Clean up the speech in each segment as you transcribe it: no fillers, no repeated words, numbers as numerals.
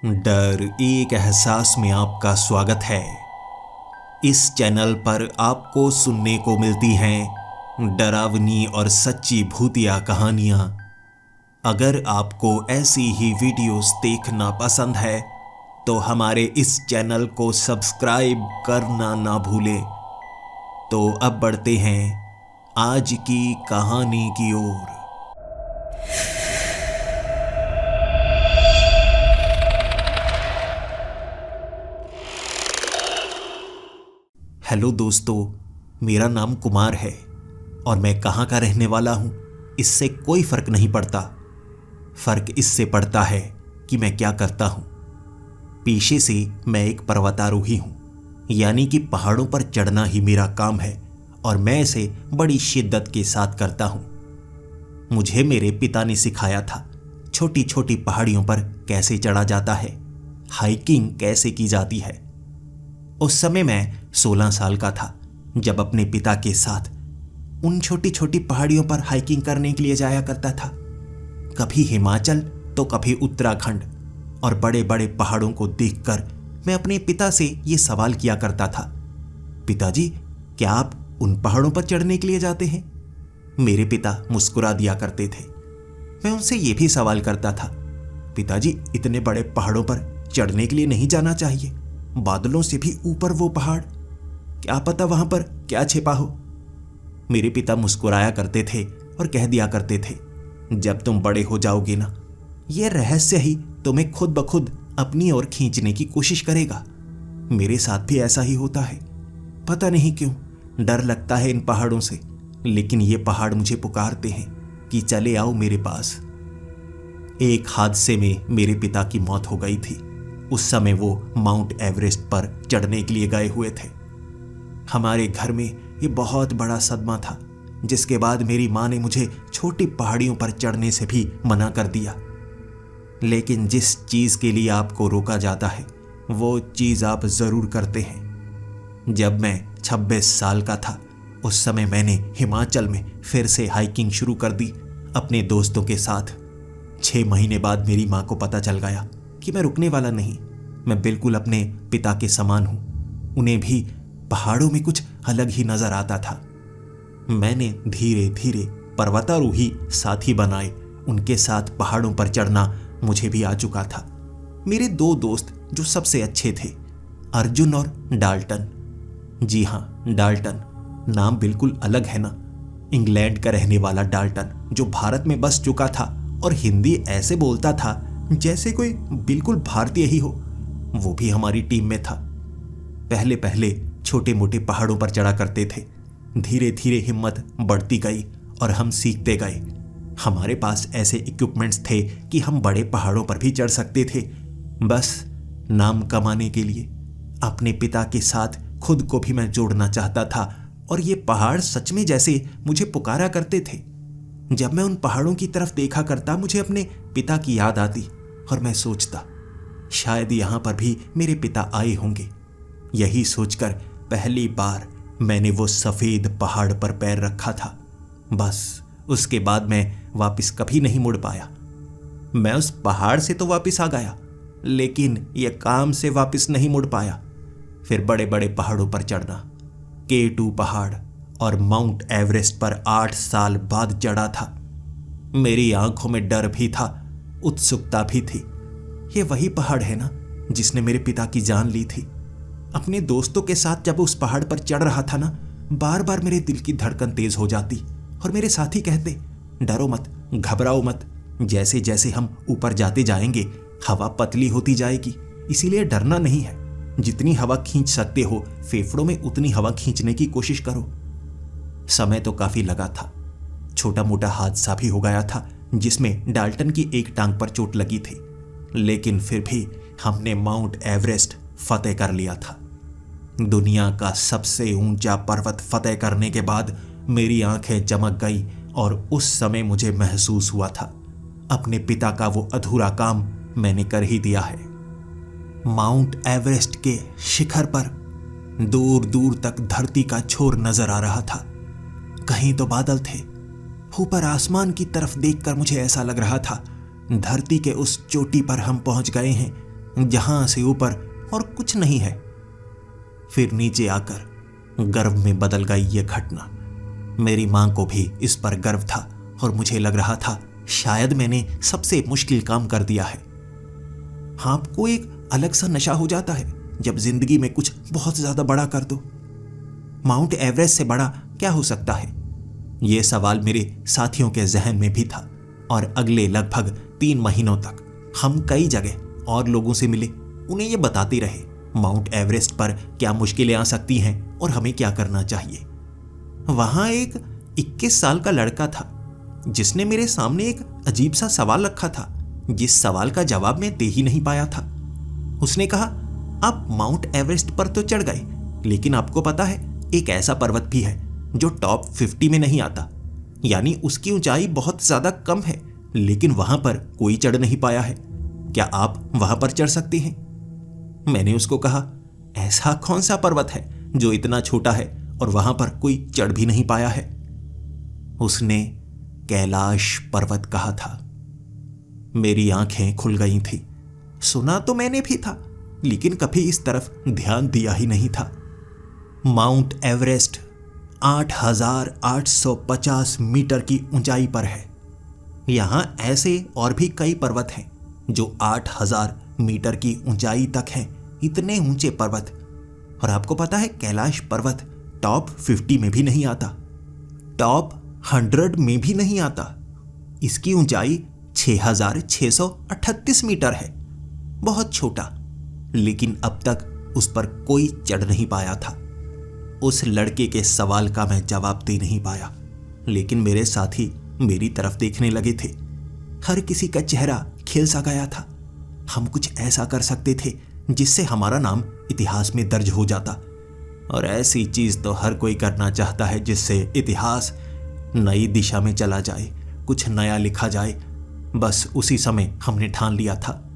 डर एक एहसास में आपका स्वागत है। इस चैनल पर आपको सुनने को मिलती हैं डरावनी और सच्ची भूतिया कहानियाँ। अगर आपको ऐसी ही वीडियोस देखना पसंद है तो हमारे इस चैनल को सब्सक्राइब करना ना भूलें। तो अब बढ़ते हैं आज की कहानी की ओर। हेलो दोस्तों, मेरा नाम कुमार है और मैं कहाँ का रहने वाला हूँ इससे कोई फर्क नहीं पड़ता। फर्क इससे पड़ता है कि मैं क्या करता हूँ। पेशे से मैं एक पर्वतारोही हूँ, यानी कि पहाड़ों पर चढ़ना ही मेरा काम है और मैं इसे बड़ी शिद्दत के साथ करता हूँ। मुझे मेरे पिता ने सिखाया था छोटी छोटी पहाड़ियों पर कैसे चढ़ा जाता है, हाइकिंग कैसे की जाती है। उस समय मैं 16 साल का था जब अपने पिता के साथ उन छोटी छोटी पहाड़ियों पर हाइकिंग करने के लिए जाया करता था। कभी हिमाचल तो कभी उत्तराखंड, और बड़े बड़े पहाड़ों को देखकर मैं अपने पिता से ये सवाल किया करता था, पिताजी क्या आप उन पहाड़ों पर चढ़ने के लिए जाते हैं? मेरे पिता मुस्कुरा दिया करते थे। मैं उनसे ये भी सवाल करता था, पिताजी इतने बड़े पहाड़ों पर चढ़ने के लिए नहीं जाना चाहिए, बादलों से भी ऊपर वो पहाड़, क्या पता वहां पर क्या छिपा हो। मेरे पिता मुस्कुराया करते थे और कह दिया करते थे, जब तुम बड़े हो जाओगे ना, यह रहस्य ही तुम्हें खुद ब खुद अपनी ओर खींचने की कोशिश करेगा। मेरे साथ भी ऐसा ही होता है। पता नहीं क्यों डर लगता है इन पहाड़ों से, लेकिन ये पहाड़ मुझे पुकारते हैं कि चले आओ मेरे पास। एक हादसे में मेरे पिता की मौत हो गई थी। उस समय वो माउंट एवरेस्ट पर चढ़ने के लिए गए हुए थे। हमारे घर में ये बहुत बड़ा सदमा था, जिसके बाद मेरी माँ ने मुझे छोटी पहाड़ियों पर चढ़ने से भी मना कर दिया। लेकिन जिस चीज़ के लिए आपको रोका जाता है वो चीज़ आप ज़रूर करते हैं। जब मैं 26 साल का था उस समय मैंने हिमाचल में फिर से हाइकिंग शुरू कर दी अपने दोस्तों के साथ। 6 महीने बाद मेरी माँ को पता चल गया कि मैं रुकने वाला नहीं, मैं बिल्कुल अपने पिता के समान हूँ। उन्हें भी पहाड़ों में कुछ अलग ही नजर आता था। मैंने धीरे धीरे पर्वतारोही साथी बनाए, उनके साथ पहाड़ों पर चढ़ना मुझे भी आ चुका था। मेरे 2 दोस्त जो सबसे अच्छे थे, अर्जुन और डाल्टन। जी हाँ, डाल्टन नाम बिल्कुल अलग है ना। इंग्लैंड का रहने वाला डाल्टन जो भारत में बस चुका था और हिंदी ऐसे बोलता था जैसे कोई बिल्कुल भारतीय ही हो, वो भी हमारी टीम में था। पहले पहले छोटे मोटे पहाड़ों पर चढ़ा करते थे, धीरे धीरे हिम्मत बढ़ती गई और हम सीखते गए। हमारे पास ऐसे इक्विपमेंट्स थे कि हम बड़े पहाड़ों पर भी चढ़ सकते थे, बस नाम कमाने के लिए। अपने पिता के साथ खुद को भी मैं जोड़ना चाहता था और ये पहाड़ सच में जैसे मुझे पुकारा करते थे। जब मैं उन पहाड़ों की तरफ देखा करता मुझे अपने पिता की याद आती और मैं सोचता, शायद यहाँ पर भी मेरे पिता आए होंगे। यही सोचकर पहली बार मैंने वो सफ़ेद पहाड़ पर पैर रखा था। बस उसके बाद मैं वापस कभी नहीं मुड़ पाया। मैं उस पहाड़ से तो वापस आ गया, लेकिन यह काम से वापस नहीं मुड़ पाया। फिर बड़े बड़े पहाड़ों पर चढ़ना, K2 पहाड़ और माउंट एवरेस्ट पर 8 साल बाद चढ़ा था। मेरी आंखों में डर भी था, उत्सुकता भी थी। ये वही पहाड़ है ना जिसने मेरे पिता की जान ली थी। अपने दोस्तों के साथ जब उस पहाड़ पर चढ़ रहा था ना, बार बार मेरे दिल की धड़कन तेज हो जाती और मेरे साथी कहते, डरो मत, घबराओ मत, जैसे जैसे हम ऊपर जाते जाएंगे हवा पतली होती जाएगी, इसीलिए डरना नहीं है। जितनी हवा खींच सकते हो फेफड़ों में उतनी हवा खींचने की कोशिश करो। समय तो काफी लगा था। छोटा मोटा हादसा भी हो गया था जिसमें डाल्टन की एक टांग पर चोट लगी थी, लेकिन फिर भी हमने माउंट एवरेस्ट फतेह कर लिया था। दुनिया का सबसे ऊंचा पर्वत फतेह करने के बाद मेरी आंखें चमक गई और उस समय मुझे महसूस हुआ था अपने पिता का वो अधूरा काम मैंने कर ही दिया है। माउंट एवरेस्ट के शिखर पर दूर दूर तक धरती का छोर नजर आ रहा था। कहीं तो बादल थे। ऊपर आसमान की तरफ देखकर मुझे ऐसा लग रहा था धरती के उस चोटी पर हम पहुंच गए हैं जहां से ऊपर और कुछ नहीं है। फिर नीचे आकर गर्व में बदल गई ये घटना। मेरी मां को भी इस पर गर्व था और मुझे लग रहा था शायद मैंने सबसे मुश्किल काम कर दिया है। आपको एक अलग सा नशा हो जाता है जब जिंदगी में कुछ बहुत ज्यादा बड़ा कर दो। माउंट एवरेस्ट से बड़ा क्या हो सकता है? यह सवाल मेरे साथियों के जहन में भी था और अगले लगभग 3 महीनों तक हम कई जगह और लोगों से मिले, उन्हें यह बताते रहे माउंट एवरेस्ट पर क्या मुश्किलें आ सकती हैं और हमें क्या करना चाहिए। वहां एक 21 साल का लड़का था जिसने मेरे सामने एक अजीब सा सवाल रखा था, जिस सवाल का जवाब मैं दे ही नहीं पाया था। उसने कहा, आप माउंट एवरेस्ट पर तो चढ़ गए, लेकिन आपको पता है एक ऐसा पर्वत भी है जो टॉप 50 में नहीं आता, यानी उसकी ऊंचाई बहुत ज्यादा कम है, लेकिन वहां पर कोई चढ़ नहीं पाया है। क्या आप वहां पर चढ़ सकते हैं? मैंने उसको कहा, ऐसा कौन सा पर्वत है जो इतना छोटा है और वहां पर कोई चढ़ भी नहीं पाया है? उसने कैलाश पर्वत कहा था। मेरी आंखें खुल गई थी। सुना तो मैंने भी था, लेकिन कभी इस तरफ ध्यान दिया ही नहीं था। माउंट एवरेस्ट 8,850 मीटर की ऊंचाई पर है। यहां ऐसे और भी कई पर्वत हैं जो 8,000 मीटर की ऊंचाई तक हैं। इतने ऊंचे पर्वत, और आपको पता है कैलाश पर्वत टॉप 50 में भी नहीं आता, टॉप 100 में भी नहीं आता। इसकी ऊंचाई 6,638 मीटर है, बहुत छोटा, लेकिन अब तक उस पर कोई चढ़ नहीं पाया था। उस लड़के के सवाल का मैं जवाब दे नहीं पाया, लेकिन मेरे साथी मेरी तरफ देखने लगे थे। हर किसी का चेहरा खिल सा गया था। हम कुछ ऐसा कर सकते थे जिससे हमारा नाम इतिहास में दर्ज हो जाता, और ऐसी चीज तो हर कोई करना चाहता है जिससे इतिहास नई दिशा में चला जाए, कुछ नया लिखा जाए। बस उसी समय हमने ठान लिया था,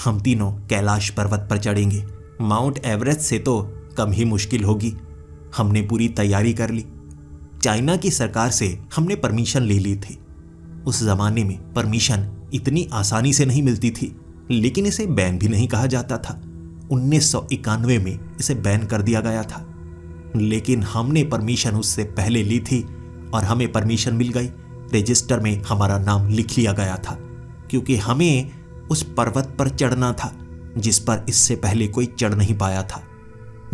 हम तीनों कैलाश पर्वत पर चढ़ेंगे। माउंट एवरेस्ट से तो कम ही मुश्किल होगी। हमने पूरी तैयारी कर ली। चाइना की सरकार से हमने परमिशन ले ली थी। उस जमाने में परमिशन इतनी आसानी से नहीं मिलती थी, लेकिन इसे बैन भी नहीं कहा जाता था। 1991 में इसे बैन कर दिया गया था, लेकिन हमने परमिशन उससे पहले ली थी और हमें परमिशन मिल गई। रजिस्टर में हमारा नाम लिख लिया गया था, क्योंकि हमें उस पर्वत पर चढ़ना था जिस पर इससे पहले कोई चढ़ नहीं पाया था।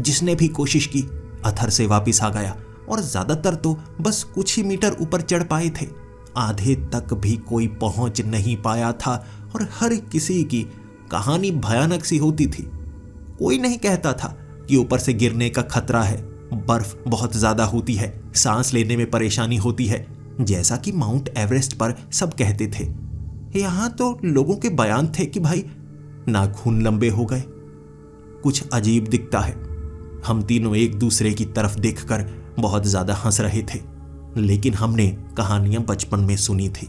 जिसने भी कोशिश की अथर से वापस आ गया, और ज्यादातर तो बस कुछ ही मीटर ऊपर चढ़ पाए थे। आधे तक भी कोई पहुंच नहीं पाया था, और हर किसी की कहानी भयानक सी होती थी। कोई नहीं कहता था कि ऊपर से गिरने का खतरा है, बर्फ बहुत ज्यादा होती है, सांस लेने में परेशानी होती है, जैसा कि माउंट एवरेस्ट पर सब कहते थे। यहां तो लोगों के बयान थे कि भाई नाखून लंबे हो गए, कुछ अजीब दिखता है। हम तीनों एक दूसरे की तरफ देखकर बहुत ज्यादा हंस रहे थे, लेकिन हमने कहानियां बचपन में सुनी थी।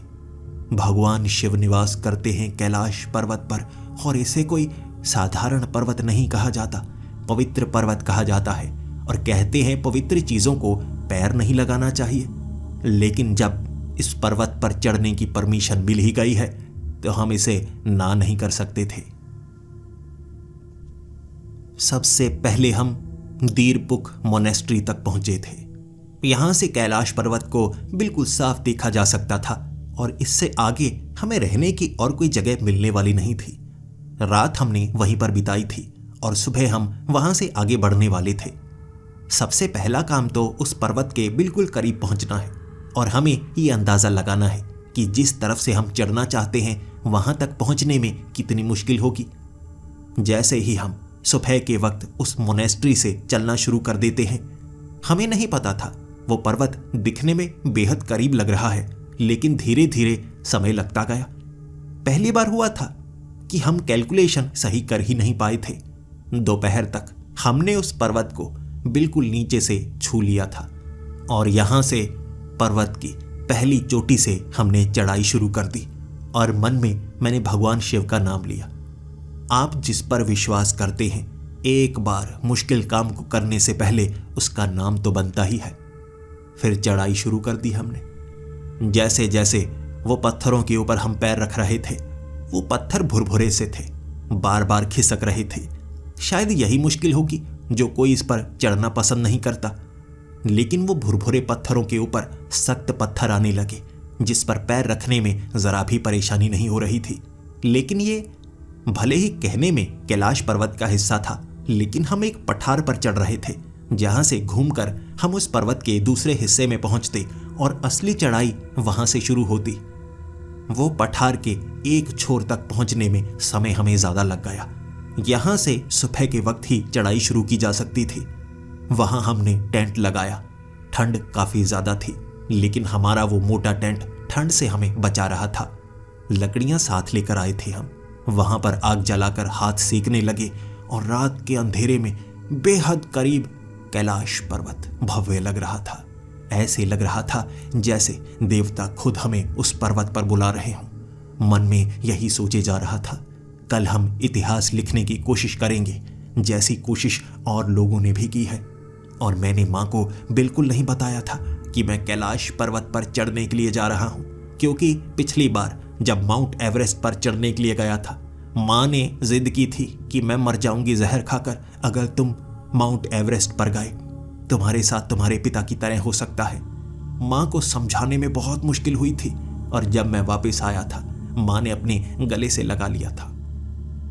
भगवान शिव निवास करते हैं कैलाश पर्वत पर, और इसे कोई साधारण पर्वत नहीं कहा जाता, पवित्र पर्वत कहा जाता है। और कहते हैं पवित्र चीजों को पैर नहीं लगाना चाहिए। लेकिन जब इस पर्वत पर चढ़ने की परमिशन मिल ही गई है, तो हम इसे ना नहीं कर सकते थे। सबसे पहले हम दीरपुख मोनेस्ट्री तक पहुंचे थे। यहां से कैलाश पर्वत को बिल्कुल साफ देखा जा सकता था, और इससे आगे हमें रहने की और कोई जगह मिलने वाली नहीं थी। रात हमने वहीं पर बिताई थी, और सुबह हम वहां से आगे बढ़ने वाले थे। सबसे पहला काम तो उस पर्वत के बिल्कुल करीब पहुंचना है, और हमें ये अंदाजा लगाना है कि जिस तरफ से हम चढ़ना चाहते हैं वहां तक पहुंचने में कितनी मुश्किल होगी। जैसे ही हम सुबह के वक्त उस मोनेस्ट्री से चलना शुरू कर देते हैं, हमें नहीं पता था वो पर्वत दिखने में बेहद करीब लग रहा है, लेकिन धीरे धीरे समय लगता गया। पहली बार हुआ था कि हम कैलकुलेशन सही कर ही नहीं पाए थे। दोपहर तक हमने उस पर्वत को बिल्कुल नीचे से छू लिया था, और यहां से पर्वत की पहली चोटी से हमने चढ़ाई शुरू कर दी, और मन में मैंने भगवान शिव का नाम लिया। आप जिस पर विश्वास करते हैं, एक बार मुश्किल काम को करने से पहले उसका नाम तो बनता ही है। फिर चढ़ाई शुरू कर दी हमने। जैसे जैसे वो पत्थरों के ऊपर हम पैर रख रहे थे, वो पत्थर भुरभुरे से थे, बार बार खिसक रहे थे। शायद यही मुश्किल होगी जो कोई इस पर चढ़ना पसंद नहीं करता। लेकिन वो भुरभुरे पत्थरों के ऊपर सख्त पत्थर आने लगे जिस पर पैर रखने में जरा भी परेशानी नहीं हो रही थी। लेकिन ये भले ही कहने में कैलाश पर्वत का हिस्सा था, लेकिन हम एक पठार पर चढ़ रहे थे जहां से घूमकर हम उस पर्वत के दूसरे हिस्से में पहुंचते और असली चढ़ाई वहां से शुरू होती। वो पठार के एक छोर तक पहुंचने में समय हमें ज्यादा लग गया। यहां से सुबह के वक्त ही चढ़ाई शुरू की जा सकती थी। वहां हमने टेंट लगाया। ठंड काफी ज्यादा थी, लेकिन हमारा वो मोटा टेंट ठंड से हमें बचा रहा था। लकड़ियां साथ लेकर आए थे हम। वहां पर आग जलाकर हाथ सेकने लगे और रात के अंधेरे में बेहद करीब कैलाश पर्वत भव्य लग रहा था। ऐसे लग रहा था जैसे देवता खुद हमें उस पर्वत पर बुला रहे हों। मन में यही सोचे जा रहा था, कल हम इतिहास लिखने की कोशिश करेंगे जैसी कोशिश और लोगों ने भी की है। और मैंने माँ को बिल्कुल नहीं बताया था कि मैं कैलाश पर्वत पर चढ़ने के लिए जा रहा हूँ, क्योंकि पिछली बार जब माउंट एवरेस्ट पर चढ़ने के लिए गया था, माँ ने जिद की थी कि मैं मर जाऊंगी जहर खाकर अगर तुम माउंट एवरेस्ट पर गए। तुम्हारे साथ तुम्हारे पिता की तरह हो सकता है। माँ को समझाने में बहुत मुश्किल हुई थी और जब मैं वापस आया था, माँ ने अपने गले से लगा लिया था।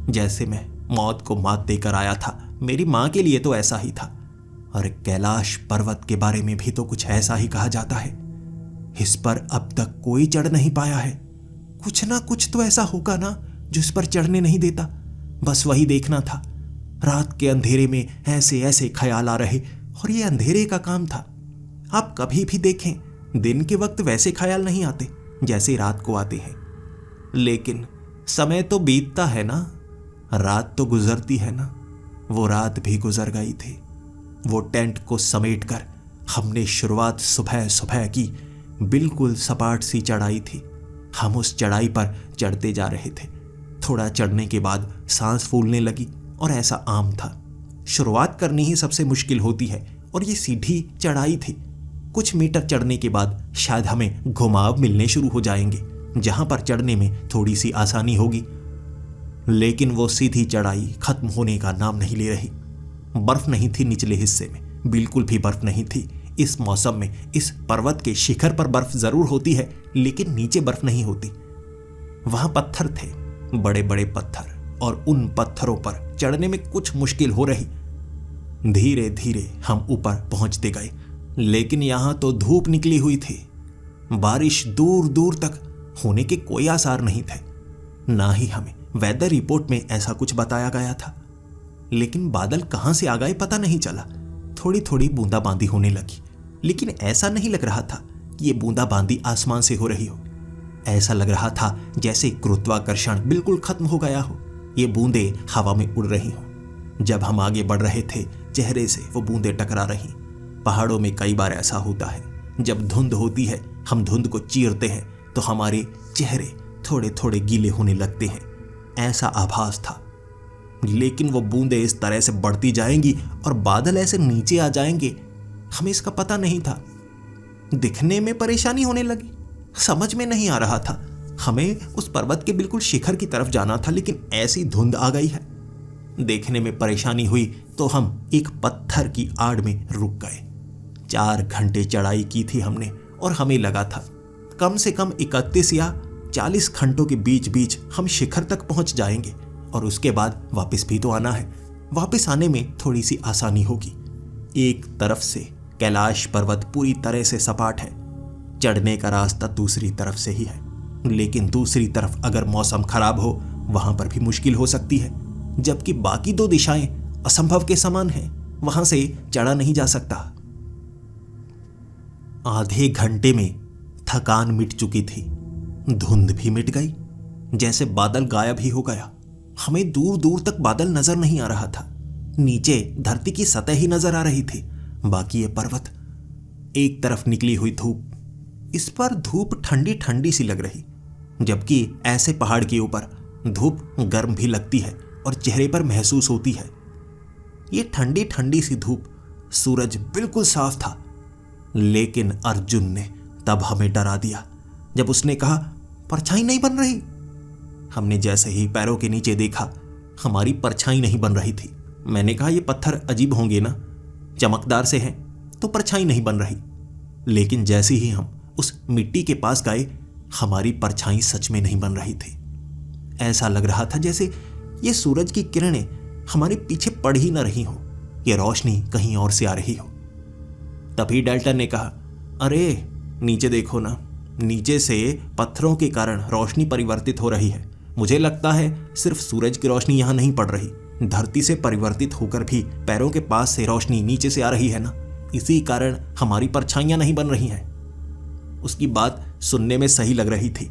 जैसे मैं मौत को मात देकर आया था, मेरी माँ के लिए तो ऐसा ही था। और कैलाश पर्वत के बारे में भी तो कुछ ऐसा ही कहा जाता है। इस पर अब तक कोई चढ़ नहीं पाया है। कुछ ना कुछ तो ऐसा होगा ना जो इस पर चढ़ने नहीं देता। बस वही देखना था। रात के अंधेरे में ऐसे ऐसे ख्याल आ रहे और ये अंधेरे का काम था। आप कभी भी देखें, दिन के वक्त वैसे ख्याल नहीं आते जैसे रात को आते हैं। लेकिन समय तो बीतता है ना, रात तो गुजरती है ना। वो रात भी गुजर गई थी। वो टेंट को समेटकर हमने शुरुआत सुबह सुबह की। बिल्कुल सपाट सी चढ़ाई थी। हम उस चढ़ाई पर चढ़ते जा रहे थे। थोड़ा चढ़ने के बाद सांस फूलने लगी और ऐसा आम था। शुरुआत करनी ही सबसे मुश्किल होती है और ये सीधी चढ़ाई थी। कुछ मीटर चढ़ने के बाद शायद हमें घुमाव मिलने शुरू हो जाएंगे, जहां पर चढ़ने में थोड़ी सी आसानी होगी। लेकिन वो सीधी चढ़ाई खत्म होने का नाम नहीं ले रही। बर्फ नहीं थी निचले हिस्से में, बिल्कुल भी बर्फ नहीं थी। इस मौसम में इस पर्वत के शिखर पर बर्फ जरूर होती है, लेकिन नीचे बर्फ नहीं होती। वहां पत्थर थे, बड़े बड़े पत्थर, और उन पत्थरों पर चढ़ने में कुछ मुश्किल हो रही। धीरे धीरे हम ऊपर पहुंचते गए, लेकिन यहां तो धूप निकली हुई थी। बारिश दूर दूर तक होने के कोई आसार नहीं थे। ना ही हमें वेदर रिपोर्ट में ऐसा कुछ बताया गया था। लेकिन बादल कहां से आ गए पता नहीं चला। थोड़ी थोड़ी बूंदाबांदी होने लगी, लेकिन ऐसा नहीं लग रहा था कि ये बूंदाबांदी आसमान से हो रही हो। ऐसा लग रहा था जैसे गुरुत्वाकर्षण बिल्कुल खत्म हो गया हो। ये बूंदें हवा में उड़ रही हों। जब हम आगे बढ़ रहे थे, चेहरे से वो बूंदें टकरा रही। पहाड़ों में कई बार ऐसा होता है, जब धुंध होती है, हम धुंध को चीरते हैं तो हमारे चेहरे थोड़े थोड़े गीले होने लगते हैं। ऐसा आभास था। लेकिन वो बूंदें इस तरह से बढ़ती जाएंगी और बादल ऐसे नीचे आ जाएंगे, हमें इसका पता नहीं था। दिखने में परेशानी होने लगी। समझ में नहीं आ रहा था। हमें उस पर्वत के बिल्कुल शिखर की तरफ जाना था, लेकिन ऐसी धुंध आ गई है। देखने में परेशानी हुई तो हम एक पत्थर की आड़ में रुक गए। 4 घंटे चढ़ाई की थी हमने और हमें लगा था कम से कम 31 या 40 घंटों के बीच बीच हम शिखर तक पहुंच जाएंगे और उसके बाद वापस भी तो आना है। वापस आने में थोड़ी सी आसानी होगी। एक तरफ से कैलाश पर्वत पूरी तरह से सपाट है, चढ़ने का रास्ता दूसरी तरफ से ही है। लेकिन दूसरी तरफ अगर मौसम खराब हो, वहां पर भी मुश्किल हो सकती है, जबकि बाकी 2 दिशाएं असंभव के समान हैं। वहां से चढ़ा नहीं जा सकता। आधे घंटे में थकान मिट चुकी थी, धुंध भी मिट गई, जैसे बादल गायब ही हो गया। हमें दूर दूर तक बादल नजर नहीं आ रहा था। नीचे धरती की सतह ही नजर आ रही थी, बाकी ये पर्वत। एक तरफ निकली हुई धूप, इस पर धूप ठंडी ठंडी सी लग रही, जबकि ऐसे पहाड़ के ऊपर धूप गर्म भी लगती है और चेहरे पर महसूस होती है। ये ठंडी ठंडी सी धूप, सूरज बिल्कुल साफ था। लेकिन अर्जुन ने तब हमें डरा दिया जब उसने कहा परछाई नहीं बन रही। हमने जैसे ही पैरों के नीचे देखा, हमारी परछाई नहीं बन रही थी। मैंने कहा, ये पत्थर अजीब होंगे ना, चमकदार से हैं तो परछाई नहीं बन रही। लेकिन जैसे ही हम उस मिट्टी के पास गए, हमारी परछाई सच में नहीं बन रही थी। ऐसा लग रहा था जैसे ये सूरज की किरणें हमारे पीछे पड़ ही न रही हो, ये रोशनी कहीं और से आ रही हो। तभी डेल्टन ने कहा, अरे नीचे देखो ना, नीचे से पत्थरों के कारण रोशनी परिवर्तित हो रही है। मुझे लगता है सिर्फ सूरज की रोशनी यहाँ नहीं पड़ रही, धरती से परिवर्तित होकर भी पैरों के पास से रोशनी नीचे से आ रही है ना, इसी कारण हमारी परछाइयां नहीं बन रही हैं। उसकी बात सुनने में सही लग रही थी,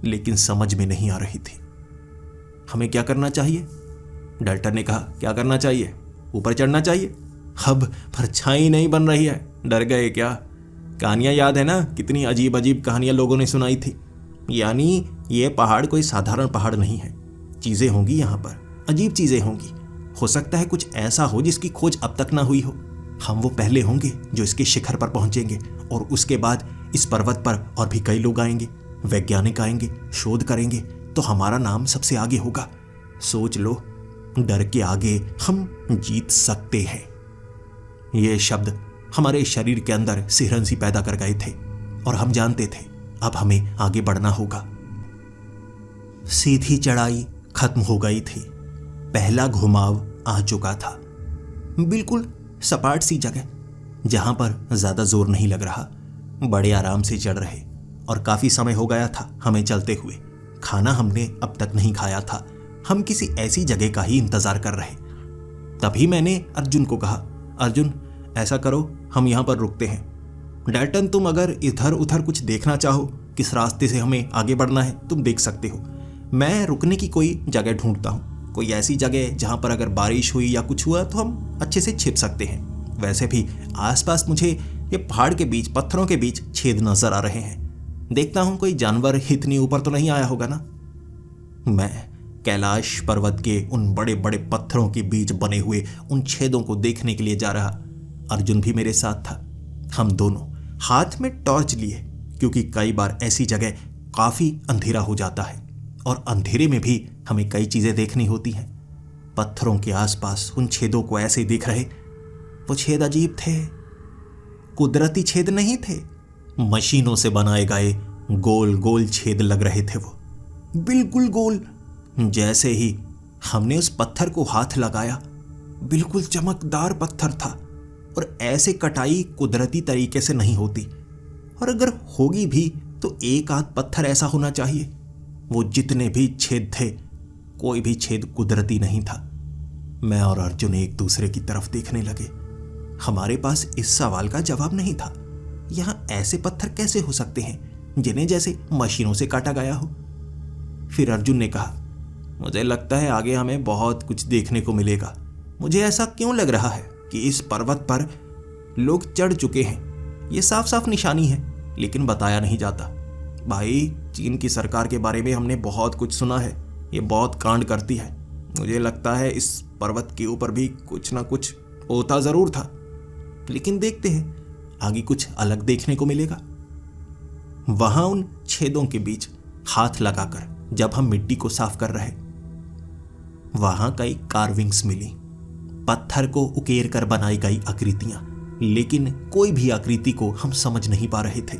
लेकिन समझ में नहीं आ रही थी। हमें क्या करना चाहिए? डेल्टन ने कहा, क्या करना चाहिए? ऊपर चढ़ना चाहिए। अब परछाई नहीं बन रही है, डर गए क्या? कहानियां याद है ना, कितनी अजीब अजीब कहानियां लोगों ने सुनाई थी। यानी ये पहाड़ कोई साधारण पहाड़ नहीं है, चीजें होंगी यहाँ पर, अजीब चीजें होंगी। हो सकता है कुछ ऐसा हो जिसकी खोज अब तक ना हुई हो। हम वो पहले होंगे जो इसके शिखर पर पहुंचेंगे, और उसके बाद इस पर्वत पर और भी कई लोग आएंगे, वैज्ञानिक आएंगे, शोध करेंगे, तो हमारा नाम सबसे आगे होगा। सोच लो, डर के आगे हम जीत सकते हैं। ये शब्द हमारे शरीर के अंदर सिहरन सी पैदा कर गए थे, और हम जानते थे अब हमें आगे बढ़ना होगा। सीधी चढ़ाई खत्म हो गई थी, पहला घुमाव आ चुका था। बिल्कुल सपाट सी जगह, जहां पर ज्यादा जोर नहीं लग रहा, बड़े आराम से चढ़ रहे। और काफी समय हो गया था हमें चलते हुए, खाना हमने अब तक नहीं खाया था। हम किसी ऐसी जगह का ही इंतजार कर रहे। तभी मैंने अर्जुन को कहा, अर्जुन ऐसा करो, हम यहां पर रुकते हैं। डेल्टन, तुम अगर इधर उधर कुछ देखना चाहो, किस रास्ते से हमें आगे बढ़ना है, तुम देख सकते हो। मैं रुकने की कोई जगह ढूंढता हूँ, कोई ऐसी जगह जहां पर अगर बारिश हुई या कुछ हुआ तो हम अच्छे से छिप सकते हैं। वैसे भी आसपास मुझे ये पहाड़ के बीच, पत्थरों के बीच छेद नजर आ रहे हैं। देखता हूं कोई जानवर इतनी ऊपर तो नहीं आया होगा ना। मैं कैलाश पर्वत के उन बड़े बड़े पत्थरों के बीच बने हुए उन छेदों को देखने के लिए जा रहा। अर्जुन भी मेरे साथ था। हम दोनों हाथ में टॉर्च लिए, क्योंकि कई बार ऐसी जगह काफी अंधेरा हो जाता है, और अंधेरे में भी हमें कई चीजें देखनी होती हैं। पत्थरों के आसपास उन छेदों को ऐसे देख रहे। वो छेद अजीब थे, कुदरती छेद नहीं थे, मशीनों से बनाए गए गोल गोल छेद लग रहे थे। वो बिल्कुल गोल। जैसे ही हमने उस पत्थर को हाथ लगाया, बिल्कुल चमकदार पत्थर था, और ऐसे कटाई कुदरती तरीके से नहीं होती, और अगर होगी भी तो एक आध पत्थर ऐसा होना चाहिए। वो जितने भी छेद थे, कोई भी छेद कुदरती नहीं था। मैं और अर्जुन एक दूसरे की तरफ देखने लगे। हमारे पास इस सवाल का जवाब नहीं था, यहां ऐसे पत्थर कैसे हो सकते हैं जिन्हें जैसे मशीनों से काटा गया हो। फिर अर्जुन ने कहा, मुझे लगता है आगे हमें बहुत कुछ देखने को मिलेगा। मुझे ऐसा क्यों लग रहा है कि इस पर्वत पर लोग चढ़ चुके हैं। ये साफ साफ निशानी है, लेकिन बताया नहीं जाता। भाई, चीन की सरकार के बारे में हमने बहुत कुछ सुना है, ये बहुत कांड करती है। मुझे लगता है इस पर्वत के ऊपर भी कुछ ना कुछ होता जरूर था, लेकिन देखते हैं आगे कुछ अलग देखने को मिलेगा। वहां उन छेदों के बीच हाथ लगाकर जब हम मिट्टी को साफ कर रहे, वहां कई कार्विंग्स मिली, पत्थर को उकेर कर बनाई गई आकृतियां, लेकिन कोई भी आकृति को हम समझ नहीं पा रहे थे।